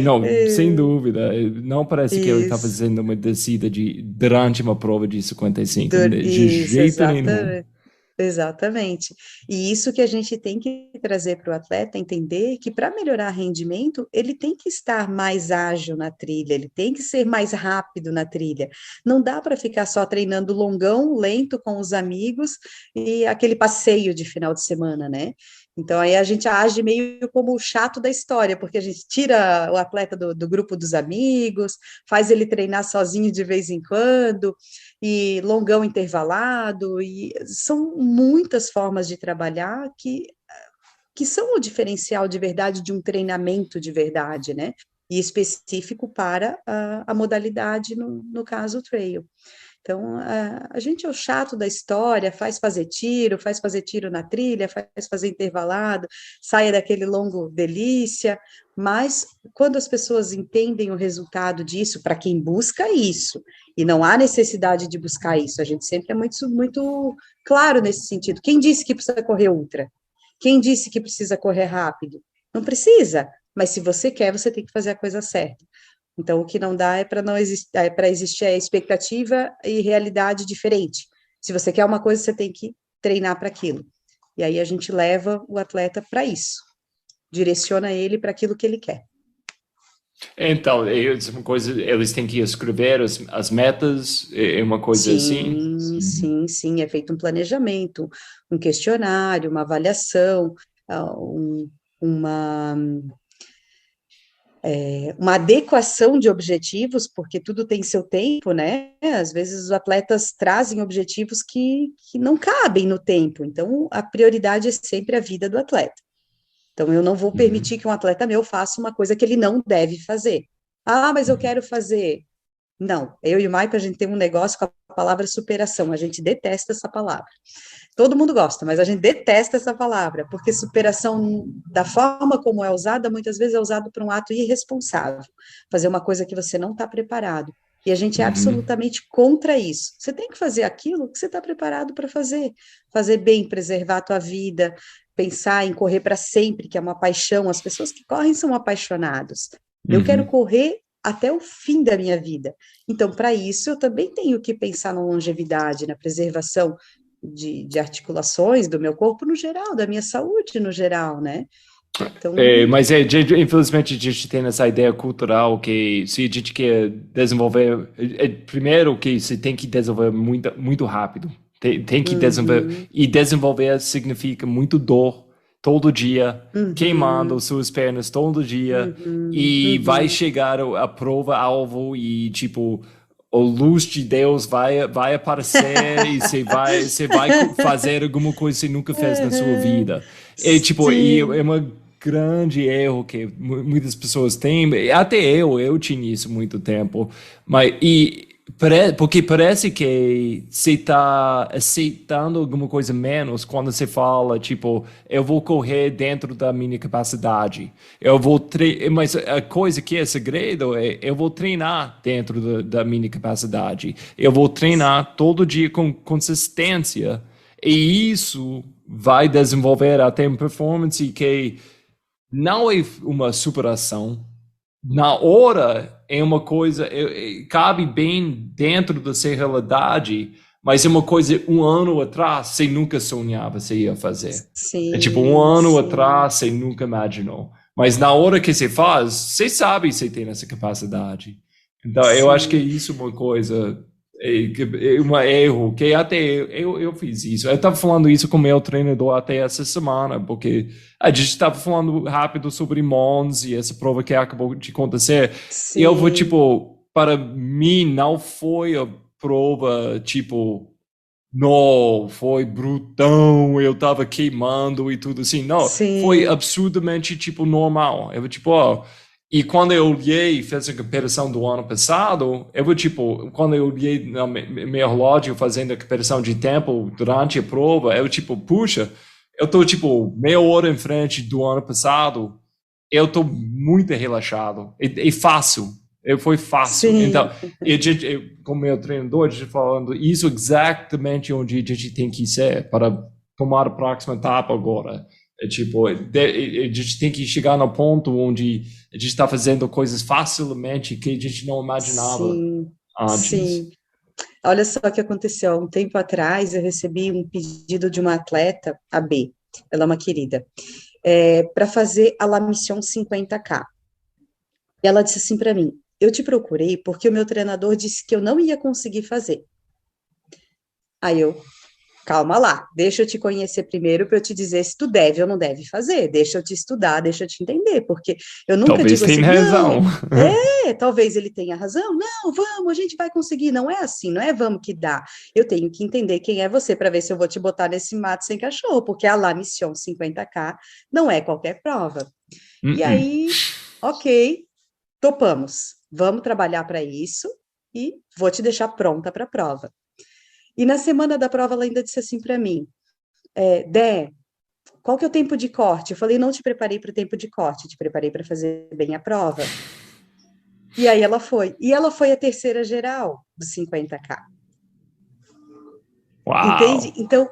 Não, sem dúvida. Não parece que ele está isso, fazendo uma descida durante uma prova de 55, de isso, jeito nenhum. exatamente. E isso que a gente tem que trazer para o atleta entender que para melhorar rendimento, ele tem que estar mais ágil na trilha, ele tem que ser mais rápido na trilha. Não dá para ficar só treinando longão, lento com os amigos e aquele passeio de final de semana, né? Então, aí a gente age meio como o chato da história, porque a gente tira o atleta do grupo dos amigos, faz ele treinar sozinho de vez em quando, e longão intervalado, e são muitas formas de trabalhar que são o diferencial de verdade de um treinamento de verdade, né? E específico para a modalidade, no caso, o trail. Então, a gente é o chato da história, faz fazer tiro na trilha, faz fazer intervalado, saia daquele longo delícia, mas quando as pessoas entendem o resultado disso, para quem busca isso, e não há necessidade de buscar isso, a gente sempre é muito claro nesse sentido. Quem disse que precisa correr ultra? Quem disse que precisa correr rápido? Não precisa, mas se você quer, você tem que fazer a coisa certa. Então, o que não dá é para não existir, para existir a expectativa e realidade diferente. Se você quer uma coisa, você tem que treinar para aquilo. E aí a gente leva o atleta para isso, direciona ele para aquilo que ele quer. Então, é uma coisa, eles têm que escrever as metas, é uma coisa assim. Sim, sim, sim, é feito um planejamento, um questionário, uma avaliação, ah, uma, uma adequação de objetivos, porque tudo tem seu tempo, né? Às vezes os atletas trazem objetivos que não cabem no tempo, então a prioridade é sempre a vida do atleta. Então, eu não vou Uhum. permitir que um atleta meu faça uma coisa que ele não deve fazer. Ah, mas eu Uhum. quero fazer. Não, eu e o Maicon, a gente tem um negócio com a palavra superação, a gente detesta essa palavra. Todo mundo gosta, mas a gente detesta essa palavra, porque superação, da forma como é usada, muitas vezes é usado para um ato irresponsável, fazer uma coisa que você não está preparado. E a gente é Uhum. absolutamente contra isso. Você tem que fazer aquilo que você está preparado para fazer. Fazer bem, preservar a tua vida, pensar em correr para sempre, que é uma paixão. As pessoas que correm são apaixonados. Eu quero Uhum. correr até o fim da minha vida. Então, para isso, eu também tenho que pensar na longevidade, na preservação de articulações do meu corpo no geral, da minha saúde no geral, né? Então, Mas infelizmente a gente tem essa ideia cultural que se a gente quer desenvolver, primeiro que você tem que desenvolver muito rápido. Tem que desenvolver, uhum, e desenvolver significa muito dor todo dia, queimando uhum, suas pernas todo dia, uhum, e vai uhum, chegar a prova-alvo e tipo, a luz de Deus vai aparecer e você vai fazer alguma coisa que você nunca fez na sua uhum, vida. É tipo, e é sim, uma grande erro que muitas pessoas têm, até eu tinha isso muito tempo, mas porque parece que você está aceitando alguma coisa menos quando você fala, tipo, eu vou correr dentro da minha capacidade, mas a coisa que é segredo é eu vou treinar dentro da minha capacidade, eu vou treinar todo dia com consistência, e isso vai desenvolver até uma performance que não é uma superação. Na hora é uma coisa, cabe bem dentro da sua realidade, mas é uma coisa um ano atrás você nunca sonhava você ia fazer. É tipo um sim, ano sim, atrás você nunca imaginou. Mas na hora que você faz, você sabe que você tem essa capacidade. Então eu acho que sim, isso é uma coisa, é um erro, que até eu fiz isso. Eu estava falando isso com o meu treinador até essa semana, porque a gente estava falando rápido sobre Mons e essa prova que acabou de acontecer. E eu vou, sim, tipo, para mim não foi a prova, tipo, não, foi brutão, eu tava queimando e tudo assim. Não, foi sim, absurdamente, tipo, normal. Eu, tipo, ó, e quando eu olhei e fiz a comparação do ano passado, eu vou, tipo, quando eu olhei no meu relógio fazendo a comparação de tempo durante a prova, eu, tipo, puxa, eu tô, tipo, meia hora em frente do ano passado, eu tô muito relaxado. E fácil. Foi fácil. Então, sim, como meu treinador, a gente falando isso exatamente onde a gente tem que ser para tomar a próxima etapa agora. É tipo, a gente tem que chegar no ponto onde a gente está fazendo coisas facilmente que a gente não imaginava sim, antes. sim. Olha só o que aconteceu. Há um tempo atrás, eu recebi um pedido de uma atleta, a B, ela é uma querida, para fazer a La Mission 50K. E ela disse assim para mim: eu te procurei porque o meu treinador disse que eu não ia conseguir fazer. Aí eu, calma lá, deixa eu te conhecer primeiro para eu te dizer se tu deve ou não deve fazer. Deixa eu te estudar, deixa eu te entender, porque eu nunca Talvez digo tenha assim, razão. não, talvez ele tenha razão, não, vamos, a gente vai conseguir. Não é assim, não é vamos que dá. Eu tenho que entender quem é você para ver se eu vou te botar nesse mato sem cachorro, porque a La Mission 50K não é qualquer prova. E Uh-uh. aí, ok, topamos, vamos trabalhar para isso e vou te deixar pronta para a prova. E na semana da prova, ela ainda disse assim para mim: Dé, qual que é o tempo de corte? Eu falei: não te preparei para o tempo de corte, te preparei para fazer bem a prova. E aí ela foi. E ela foi a terceira geral dos 50K. Entende? Uau. Então,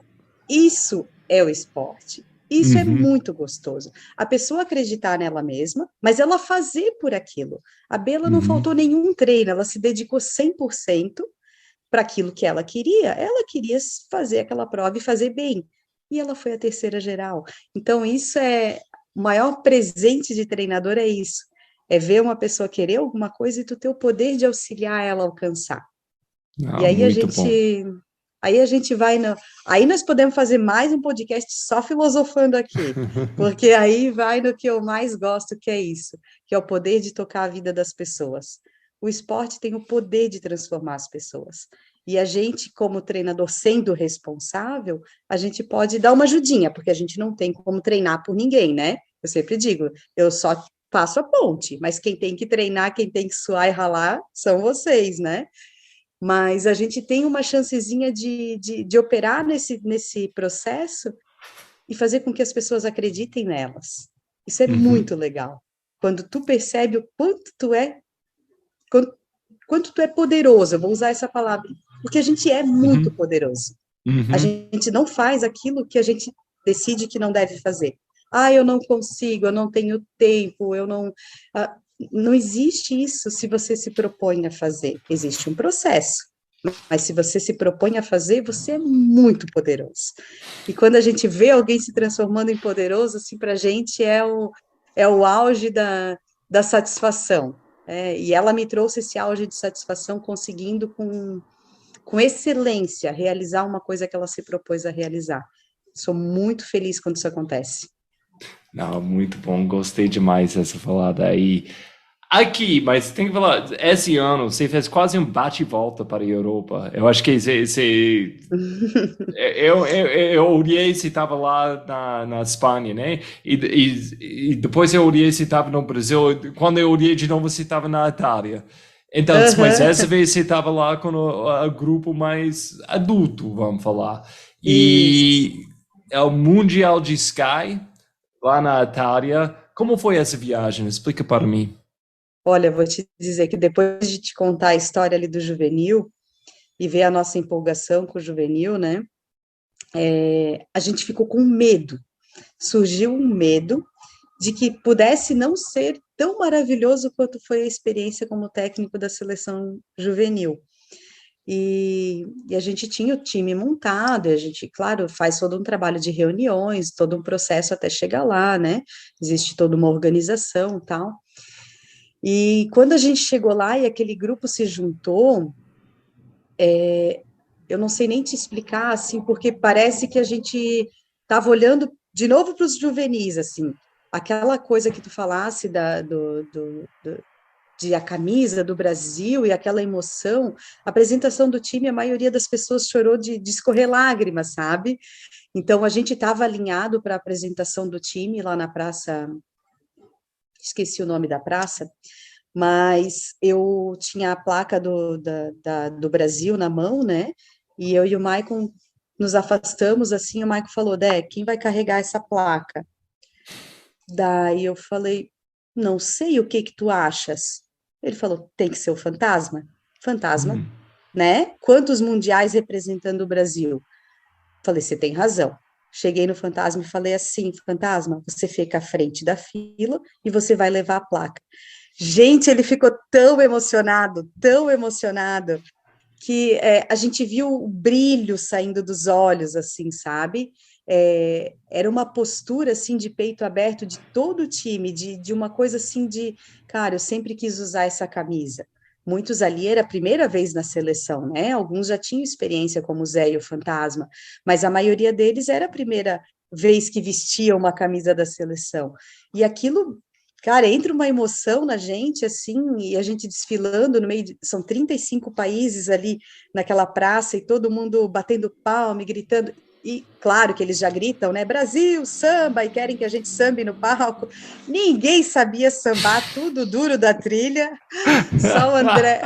isso é o esporte. Isso é Uhum. muito gostoso. A pessoa acreditar nela mesma, mas ela fazer por aquilo. A Bela não Uhum. faltou nenhum treino, ela se dedicou 100% para aquilo que ela queria. Ela queria fazer aquela prova e fazer bem. E ela foi a terceira geral. Então, isso é o maior presente de treinador é isso. É ver uma pessoa querer alguma coisa e tu ter o poder de auxiliar ela a alcançar. Ah, E aí muito bom. aí a gente vai aí nós podemos fazer mais um podcast só filosofando aqui, porque aí vai no que eu mais gosto, que é isso, que é o poder de tocar a vida das pessoas. O esporte tem o poder de transformar as pessoas. E a gente, como treinador, sendo responsável, a gente pode dar uma ajudinha, porque a gente não tem como treinar por ninguém, né? Eu sempre digo, eu só faço a ponte, mas quem tem que treinar, quem tem que suar e ralar, são vocês, né? Mas a gente tem uma chancezinha de operar nesse processo e fazer com que as pessoas acreditem nelas. Isso é Uhum, muito legal. Quando tu percebe o quanto, quanto tu é poderoso, eu vou usar essa palavra, porque a gente é muito uhum, poderoso. A uhum. gente não faz aquilo que a gente decide que não deve fazer. Ah, eu não consigo, eu não tenho tempo, eu não. Ah, não existe isso se você se propõe a fazer. Existe um processo. Mas se você se propõe a fazer, você é muito poderoso. E quando a gente vê alguém se transformando em poderoso, assim, para a gente é o auge da satisfação. E ela me trouxe esse auge de satisfação conseguindo com excelência realizar uma coisa que ela se propôs a realizar. Sou muito feliz quando isso acontece. Não, muito bom, gostei demais dessa falada aí. Aqui, mas tem que falar, esse ano você fez quase um bate e volta para a Europa. Eu acho que eu olhei se estava lá na Espanha, né? E depois eu olhei se estava no Brasil. Quando eu olhei de novo, se estava na Itália. Então, mas essa Uhum. vez você estava lá com o grupo mais adulto, vamos falar. Isso. E é o Mundial de Sky, lá na Itália. Como foi essa viagem? Explica para mim. Olha, vou te dizer que depois de te contar a história ali do juvenil e ver a nossa empolgação com o juvenil, né? A gente ficou com medo. Surgiu um medo de que pudesse não ser tão maravilhoso quanto foi a experiência como técnico da seleção juvenil. E a gente tinha o time montado, e a gente, claro, faz todo um trabalho de reuniões, todo um processo até chegar lá, né? Existe toda uma organização e tal. E quando a gente chegou lá e aquele grupo se juntou, eu não sei nem te explicar, assim, porque parece que a gente estava olhando de novo para os juvenis, assim, aquela coisa que tu falasse de a camisa do Brasil e aquela emoção, a apresentação do time, a maioria das pessoas chorou de escorrer lágrimas, sabe? Então, a gente estava alinhado para a apresentação do time lá na praça, esqueci o nome da praça, mas eu tinha a placa do Brasil na mão, né? E eu e o Maicon nos afastamos assim, o Maicon falou, Dé, quem vai carregar essa placa? Daí eu falei, não sei o que que tu achas. Ele falou, tem que ser o Fantasma. Fantasma, Hum. né? Quantos mundiais representando o Brasil? Falei, você tem razão. Cheguei no Fantasma e falei assim, Fantasma, você fica à frente da fila e você vai levar a placa. Gente, ele ficou tão emocionado, que a gente viu o brilho saindo dos olhos, assim, sabe? Era uma postura, assim, de peito aberto de todo o time, de uma coisa assim de, cara, eu sempre quis usar essa camisa. Muitos ali era a primeira vez na seleção, né? Alguns já tinham experiência como o Zé e o Fantasma, mas a maioria deles era a primeira vez que vestia uma camisa da seleção. E aquilo, cara, entra uma emoção na gente, assim, e a gente desfilando no meio são 35 países ali naquela praça e todo mundo batendo palma e gritando. E claro que eles já gritam, né? Brasil, samba, e querem que a gente sambe no palco. Ninguém sabia sambar, tudo duro da trilha, só o André.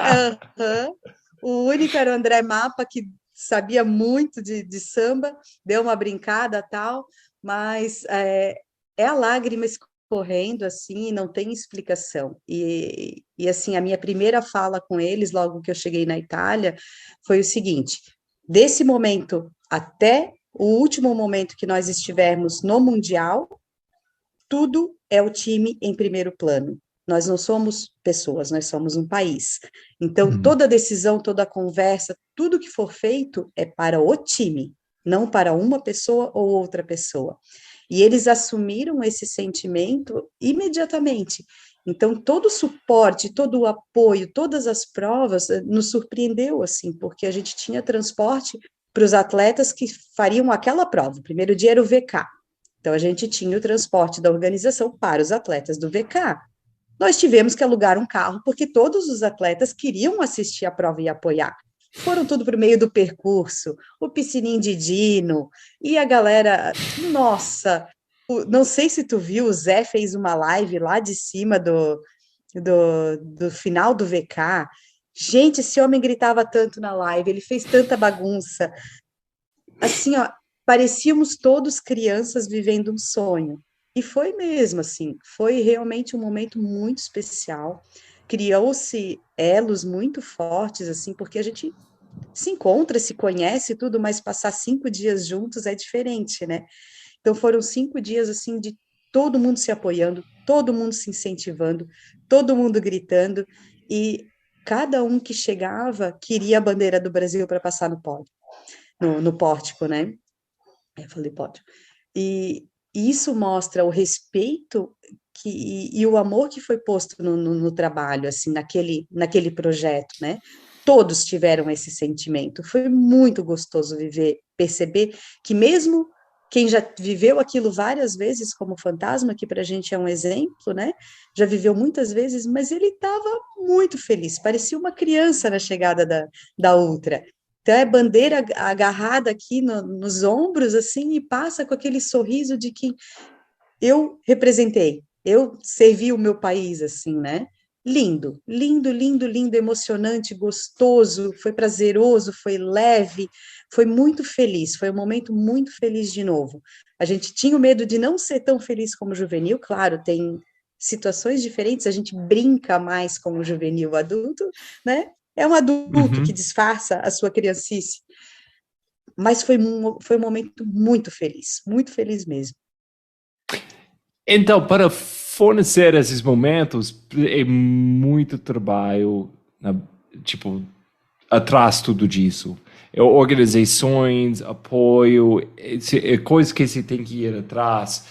O único era o André Mapa, que sabia muito de samba, deu uma brincada tal, mas é a lágrima correndo assim, não tem explicação. E assim, a minha primeira fala com eles, logo que eu cheguei na Itália, foi o seguinte: desse momento até o último momento que nós estivermos no Mundial, tudo é o time em primeiro plano. Nós não somos pessoas, nós somos um país. Então, Hum. toda decisão, toda conversa, tudo que for feito é para o time, não para uma pessoa ou outra pessoa. E eles assumiram esse sentimento imediatamente. Então, todo o suporte, todo o apoio, todas as provas nos surpreendeu, assim, porque a gente tinha transporte para os atletas que fariam aquela prova. O primeiro dia era o VK, então a gente tinha o transporte da organização para os atletas do VK. Nós tivemos que alugar um carro, porque todos os atletas queriam assistir a prova e apoiar. Foram tudo para o meio do percurso, o piscininho de Dino, e a galera, nossa, não sei se tu viu, o Zé fez uma live lá de cima do final do VK. Gente, esse homem gritava tanto na live, ele fez tanta bagunça. Assim, ó, parecíamos todos crianças vivendo um sonho. E foi mesmo, assim, foi realmente um momento muito especial. Criou-se elos muito fortes, assim, porque a gente se encontra, se conhece tudo, mas passar 5 dias juntos é diferente, né? Então foram 5 dias, assim, de todo mundo se apoiando, todo mundo se incentivando, todo mundo gritando, e cada um que chegava queria a bandeira do Brasil para passar no pódio, no pórtico, né? Eu falei pódio. E isso mostra o respeito e o amor que foi posto no trabalho, assim, naquele projeto, né? Todos tiveram esse sentimento. Foi muito gostoso perceber que mesmo quem já viveu aquilo várias vezes como fantasma, que para a gente é um exemplo, né? Já viveu muitas vezes, mas ele estava muito feliz, parecia uma criança na chegada da Ultra. Então, é bandeira agarrada aqui nos ombros, assim, e passa com aquele sorriso de que eu representei, eu servi o meu país, assim, né? Lindo, lindo, lindo, lindo, emocionante, gostoso, foi prazeroso, foi leve, foi muito feliz, foi um momento muito feliz de novo. A gente tinha o medo de não ser tão feliz como o juvenil, claro, tem situações diferentes, a gente brinca mais com o juvenil adulto, né? É um adulto que Uhum. disfarça a sua criancice, mas foi um momento muito feliz mesmo. Então, para fornecer esses momentos, é muito trabalho, né, tipo, atrás de tudo disso. É organizações, apoio, é coisas que você tem que ir atrás.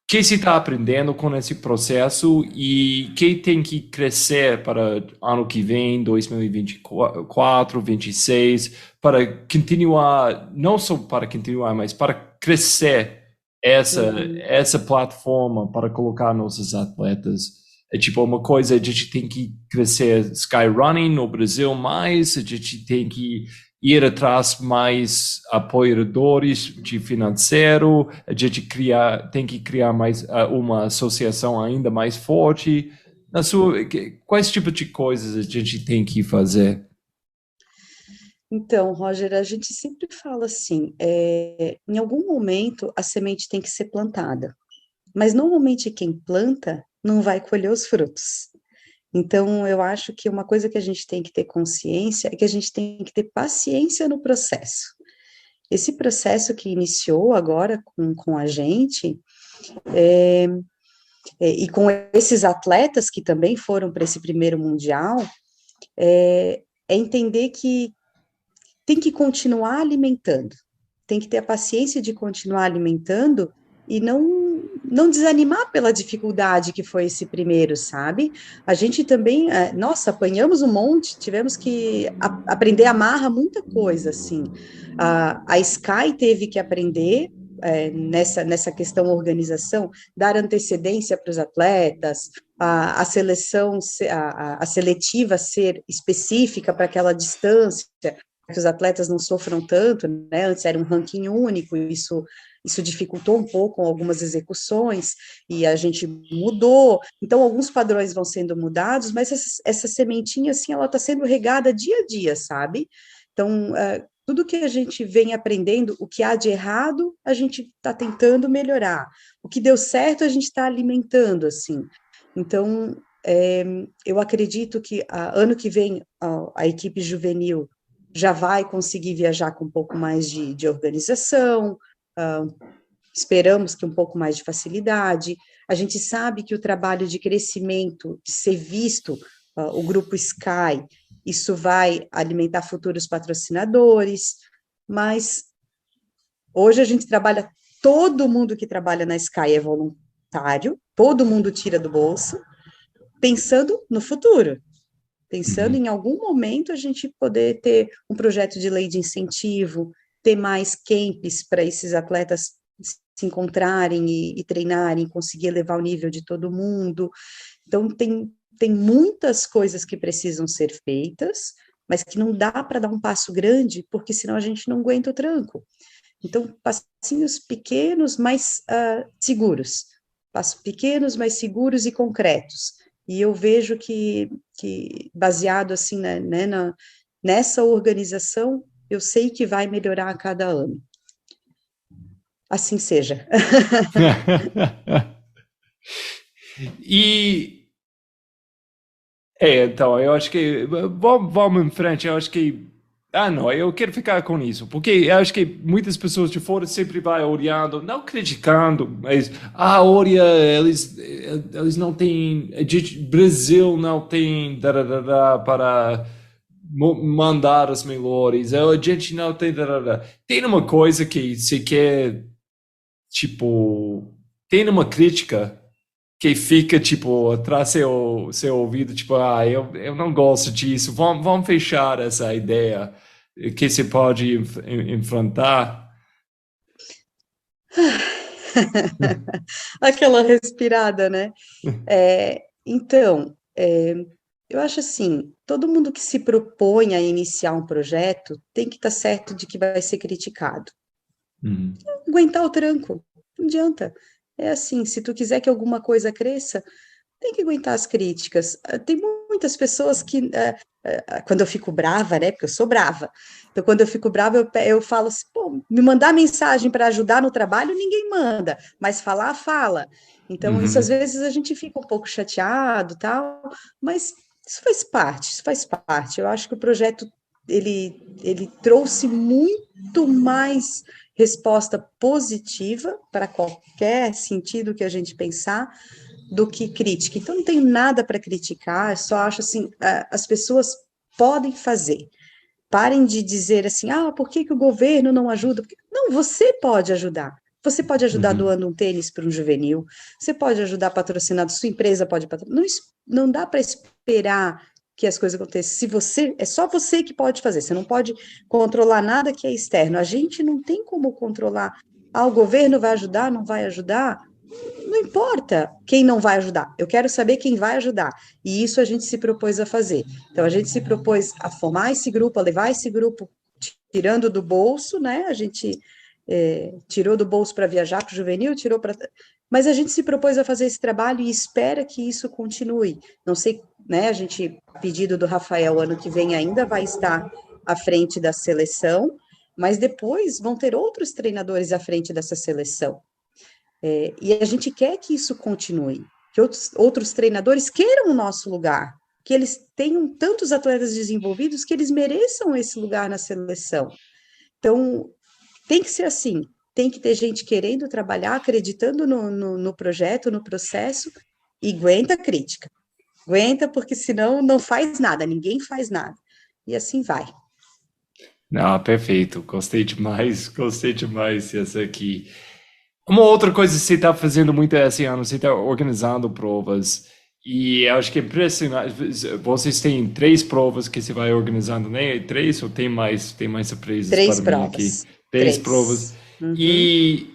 O que você está aprendendo com esse processo e que tem que crescer para ano que vem, 2024, 2026, para continuar, não só para continuar, mas para crescer Uhum. essa plataforma para colocar nossos atletas. É tipo uma coisa, a gente tem que crescer skyrunning no Brasil mais, a gente tem que ir atrás mais apoiadores de financeiro, a gente tem que criar mais uma associação ainda mais forte. Quais tipos de coisas a gente tem que fazer? Então, Roger, a gente sempre fala assim, em algum momento a semente tem que ser plantada, mas normalmente quem planta não vai colher os frutos. Então, eu acho que uma coisa que a gente tem que ter consciência é que a gente tem que ter paciência no processo. Esse processo que iniciou agora com a gente, e com esses atletas que também foram para esse primeiro mundial, é entender que tem que continuar alimentando, tem que ter a paciência de continuar alimentando e não desanimar pela dificuldade que foi esse primeiro, sabe? A gente também, nossa, apanhamos um monte, tivemos que aprender a amarra muita coisa, assim. A Sky teve que aprender nessa questão organização, dar antecedência para os atletas, a seleção, a seletiva ser específica para aquela distância, que os atletas não sofram tanto, né? Antes era um ranking único, isso dificultou um pouco algumas execuções, e a gente mudou, então alguns padrões vão sendo mudados, mas essa sementinha, assim, ela está sendo regada dia a dia, sabe? Então, tudo que a gente vem aprendendo, o que há de errado, a gente está tentando melhorar, o que deu certo, a gente está alimentando, assim. Então, eu acredito que ano que vem a equipe juvenil já vai conseguir viajar com um pouco mais de organização, esperamos que um pouco mais de facilidade. A gente sabe que o trabalho de crescimento, de ser visto, o grupo Sky, isso vai alimentar futuros patrocinadores, mas hoje a gente trabalha, todo mundo que trabalha na Sky é voluntário, todo mundo tira do bolso, pensando no futuro, pensando Uhum. em algum momento a gente poder ter um projeto de lei de incentivo, ter mais camps para esses atletas se encontrarem e treinarem, conseguir elevar o nível de todo mundo. Então, tem muitas coisas que precisam ser feitas, mas que não dá para dar um passo grande, porque senão a gente não aguenta o tranco. Então, passinhos pequenos, mas seguros. Passos pequenos, mas seguros e concretos. E eu vejo que baseado assim, nessa organização, eu sei que vai melhorar a cada ano. Assim seja. E então, eu acho que vamos em frente. Eu acho que não, eu quero ficar com isso, porque eu acho que muitas pessoas de fora sempre vai olhando, não criticando, mas olha, eles não têm, Brasil não tem para mandar os melhores, a gente não tem. Tem uma coisa que se quer, tipo, tem uma crítica que fica, tipo, atrás seu ouvido, tipo, eu não gosto disso, vamos fechar essa ideia que se pode enfrentar. Aquela respirada, né? Então, eu acho assim, todo mundo que se propõe a iniciar um projeto tem que estar certo de que vai ser criticado. Uhum. Aguentar o tranco, não adianta. É assim, se tu quiser que alguma coisa cresça, tem que aguentar as críticas. Tem muitas pessoas que, quando eu fico brava, né, porque eu sou brava, então quando eu fico brava, eu falo assim, pô, me mandar mensagem para ajudar no trabalho, ninguém manda, mas falar, fala. Então, isso às Uhum. vezes a gente fica um pouco chateado, tal, mas isso faz parte, isso faz parte. Eu acho que o projeto, ele trouxe muito mais resposta positiva para qualquer sentido que a gente pensar, do que crítica. Então, não tenho nada para criticar, só acho assim, as pessoas podem fazer. Parem de dizer assim, por que o governo não ajuda? Não, você pode ajudar. Você pode ajudar Uhum. doando um tênis para um juvenil, você pode ajudar patrocinando, sua empresa pode patrocinar. Não dá para esperar que as coisas aconteçam. Se você, é só você que pode fazer, você não pode controlar nada que é externo. A gente não tem como controlar. O governo vai ajudar, não vai ajudar? Não importa quem não vai ajudar, eu quero saber quem vai ajudar. E isso a gente se propôs a fazer. Então, a gente se propôs a formar esse grupo, a levar esse grupo tirando do bolso, né? A gente tirou do bolso para viajar para o juvenil, tirou para. Mas a gente se propôs a fazer esse trabalho e espera que isso continue. Não sei, né? A gente, a pedido do Rafael, ano que vem ainda vai estar à frente da seleção, mas depois vão ter outros treinadores à frente dessa seleção. E a gente quer que isso continue, que outros treinadores queiram o nosso lugar, que eles tenham tantos atletas desenvolvidos que eles mereçam esse lugar na seleção. Então, tem que ser assim, tem que ter gente querendo trabalhar, acreditando no projeto, no processo, e aguenta a crítica. Aguenta, porque senão não faz nada, ninguém faz nada. E assim vai. Não, perfeito. Gostei demais dessa aqui. Uma outra coisa que você está fazendo muito esse ano, você está organizando provas. E eu acho que é impressionante. Vocês têm 3 provas que você vai organizando, né? 3 ou tem mais surpresas Três para mim aqui? provas. 3 provas. Três. Uhum. E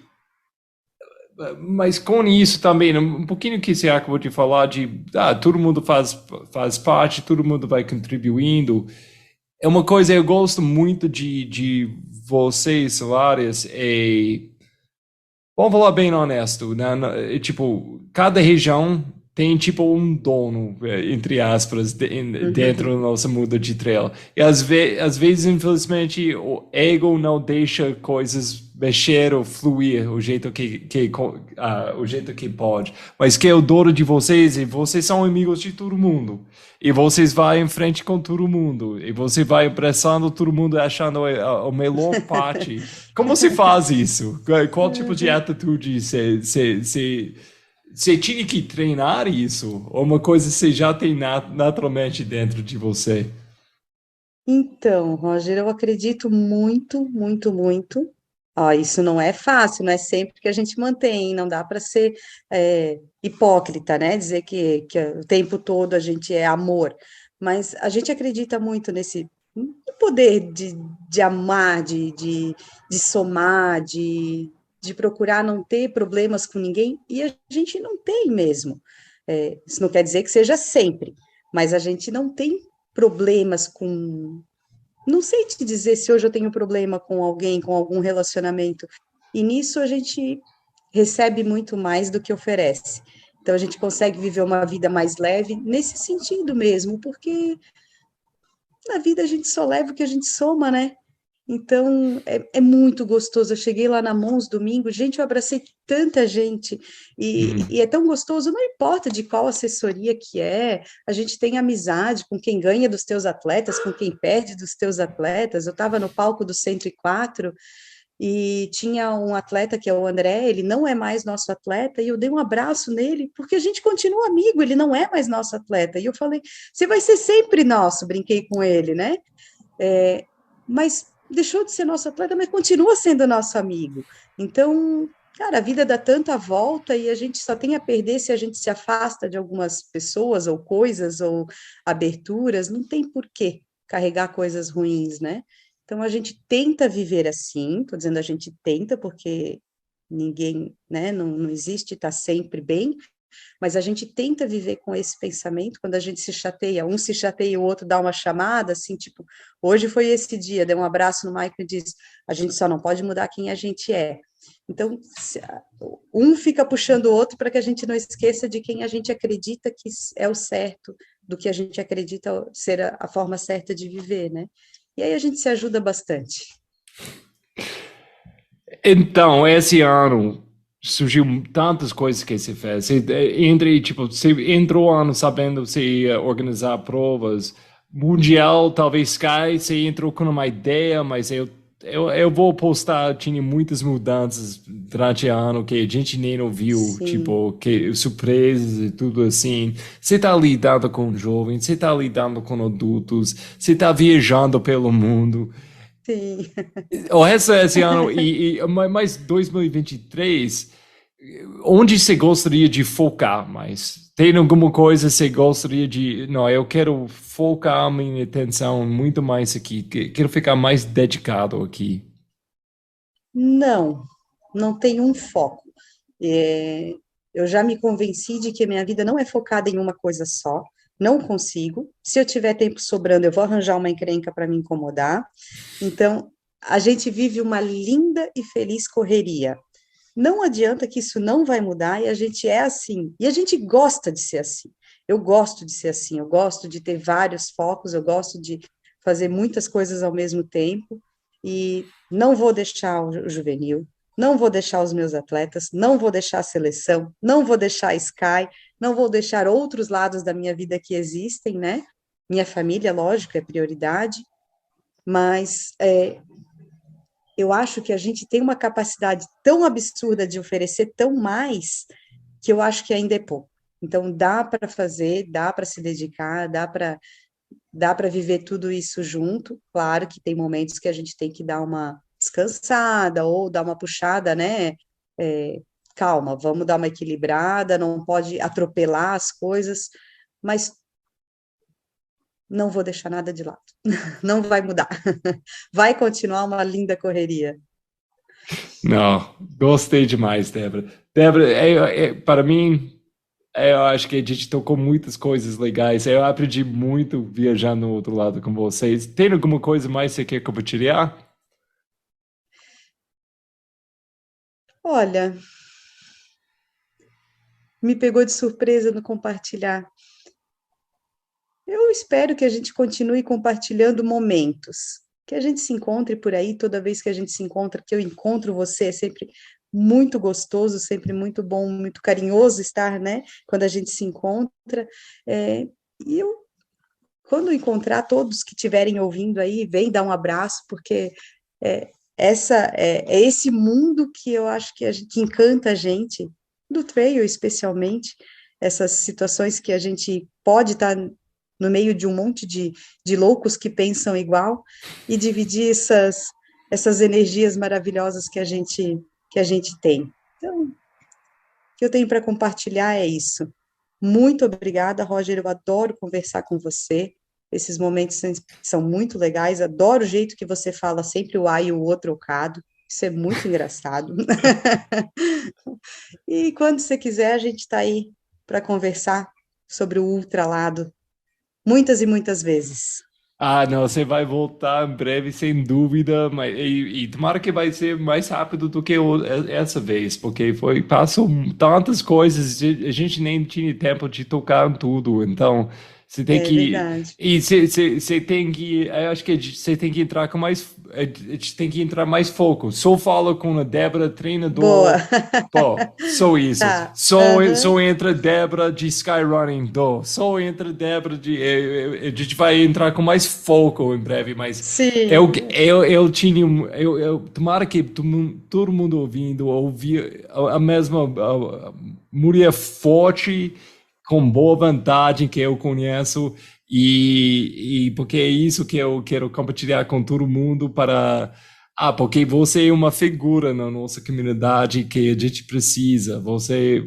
mas com isso também, um pouquinho que você acabou de falar de todo mundo faz parte, todo mundo vai contribuindo. É uma coisa eu gosto muito de vocês, Solares, vamos falar bem honesto, né? Tipo, cada região tem tipo um dono, entre aspas, dentro Uhum. do nosso mundo de trail. E às vezes, infelizmente, o ego não deixa coisas mexer ou fluir o jeito que pode. Mas que é o dono de vocês, e vocês são amigos de todo mundo. E vocês vão em frente com todo mundo. E você vai pressando todo mundo, achando a melhor parte. Como se faz isso? Qual tipo de atitude você tinha que treinar isso? Ou uma coisa que você já tem naturalmente dentro de você? Então, Roger, eu acredito muito, muito, muito. Ó, isso não é fácil, não é sempre que a gente mantém, não dá para ser hipócrita, né? Dizer que o tempo todo a gente é amor, mas a gente acredita muito nesse no poder de amar, de somar, de procurar não ter problemas com ninguém, e a gente não tem mesmo. Isso não quer dizer que seja sempre, mas a gente não tem problemas com. Não sei te dizer se hoje eu tenho problema com alguém, com algum relacionamento. E nisso a gente recebe muito mais do que oferece. Então a gente consegue viver uma vida mais leve nesse sentido mesmo, porque na vida a gente só leva o que a gente soma, né? Então é muito gostoso. Eu cheguei lá na Mons domingo, gente, eu abracei tanta gente, Hum. e é tão gostoso, não importa de qual assessoria que é, a gente tem amizade com quem ganha dos teus atletas, com quem perde dos teus atletas. Eu estava no palco do 104 e tinha um atleta que é o André, ele não é mais nosso atleta, e eu dei um abraço nele, porque a gente continua amigo, ele não é mais nosso atleta. E eu falei, você vai ser sempre nosso, brinquei com ele, né? Mas deixou de ser nosso atleta, mas continua sendo nosso amigo. Então, cara, a vida dá tanta volta e a gente só tem a perder se a gente se afasta de algumas pessoas ou coisas ou aberturas, não tem por que carregar coisas ruins, né? Então a gente tenta viver assim, tô dizendo a gente tenta porque ninguém, né, não existe, tá sempre bem, mas a gente tenta viver com esse pensamento, quando a gente se chateia, um se chateia, o outro dá uma chamada, assim, tipo, hoje foi esse dia, deu um abraço no Michael e disse, a gente só não pode mudar quem a gente é. Então, um fica puxando o outro para que a gente não esqueça de quem a gente acredita que é o certo, do que a gente acredita ser a forma certa de viver, né? E aí a gente se ajuda bastante. Então, esse ano surgiu tantas coisas que você fez. Você entrou ano sabendo que você ia organizar provas. Mundial, talvez Sky, você entrou com uma ideia, mas eu vou postar, tinha muitas mudanças durante o ano que a gente nem ouviu, Sim, tipo, que surpresas e tudo assim. Você está lidando com jovens, você está lidando com adultos, você está viajando pelo mundo. sim. O resto desse ano mais 2023, onde você gostaria de focar mais? Tem alguma coisa que você gostaria de... Não, eu quero focar a minha atenção muito mais aqui, quero ficar mais dedicado aqui. Não, não tem um foco. É, eu já me convenci de que a minha vida não é focada em uma coisa só, não consigo. Se eu tiver tempo sobrando, eu vou arranjar uma encrenca para me incomodar. Então, a gente vive uma linda e feliz correria. Não adianta que isso não vai mudar e a gente é assim. E a gente gosta de ser assim. Eu gosto de ser assim, eu gosto de ter vários focos, eu gosto de fazer muitas coisas ao mesmo tempo e não vou deixar o juvenil, não vou deixar os meus atletas, não vou deixar a seleção, não vou deixar a Sky, não vou deixar outros lados da minha vida que existem, né? Minha família, lógico, é prioridade, mas eu acho que a gente tem uma capacidade tão absurda de oferecer tão mais que eu acho que ainda é pouco. Então dá para fazer, dá para se dedicar, dá para viver tudo isso junto. Claro que tem momentos que a gente tem que dar uma descansada ou dar uma puxada, né? Calma, vamos dar uma equilibrada, não pode atropelar as coisas, mas não vou deixar nada de lado. Não vai mudar. Vai continuar uma linda correria. Não, gostei demais, Débora. Débora, para mim, eu acho que a gente tocou muitas coisas legais. Eu aprendi muito viajando no outro lado com vocês. Tem alguma coisa mais que você quer compartilhar? Olha, me pegou de surpresa no compartilhar. Eu espero que a gente continue compartilhando momentos, que a gente se encontre por aí, toda vez que a gente se encontra, que eu encontro você, é sempre muito gostoso, sempre muito bom, muito carinhoso estar, né, quando a gente se encontra. É, e eu, quando encontrar todos que estiverem ouvindo aí, vem dar um abraço, porque é esse mundo que eu acho que encanta a gente, do trail especialmente, essas situações que a gente pode estar no meio de um monte de loucos que pensam igual e dividir essas energias maravilhosas que a gente tem. Então, o que eu tenho para compartilhar é isso. Muito obrigada, Roger, eu adoro conversar com você, esses momentos são muito legais, adoro o jeito que você fala sempre o A e o O trocado, isso é muito engraçado. E quando você quiser, a gente está aí para conversar sobre o ultralado, muitas e muitas vezes. Ah, não, você vai voltar em breve, sem dúvida, mas, e tomara que vai ser mais rápido do que essa vez, porque passou tantas coisas, a gente nem tinha tempo de tocar em tudo, então você tem É que, verdade. e você tem que, eu acho que você tem que entrar com mais, a gente tem que entrar mais foco, só fala com a Débora, Boa. treinador. Pô, só isso. Tá. Só Aham. entra Débora de Skyrunning, só entra Débora de. A gente vai entrar com mais foco em breve, mas Sim. eu tinha. Tomara que todo mundo ouvindo ouvir a mesma mulher forte, com boa vontade que eu conheço, e porque é isso que eu quero compartilhar com todo mundo para. Ah, porque você é uma figura na nossa comunidade que a gente precisa. Você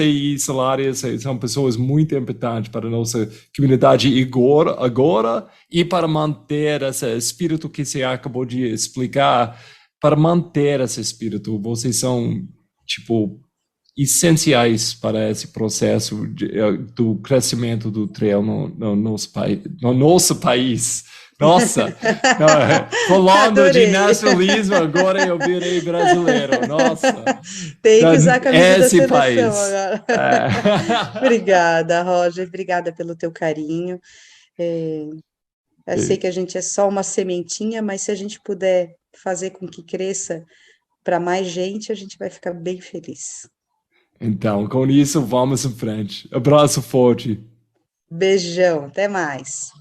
e Salária são pessoas muito importantes para a nossa comunidade agora e para manter esse espírito que você acabou de explicar, para manter esse espírito. Vocês são, tipo, essenciais para esse processo do crescimento do trail no nosso país. Nossa, falando de Adorei. nacionalismo, agora eu virei brasileiro. Nossa, Tem que usar a camisa da esse seleção país. agora. É. Obrigada, Roger. Obrigada pelo teu carinho. É, eu sei que a gente é só uma sementinha, mas se a gente puder fazer com que cresça para mais gente, a gente vai ficar bem feliz. Então, com isso, vamos em frente. Abraço forte. Beijão, até mais.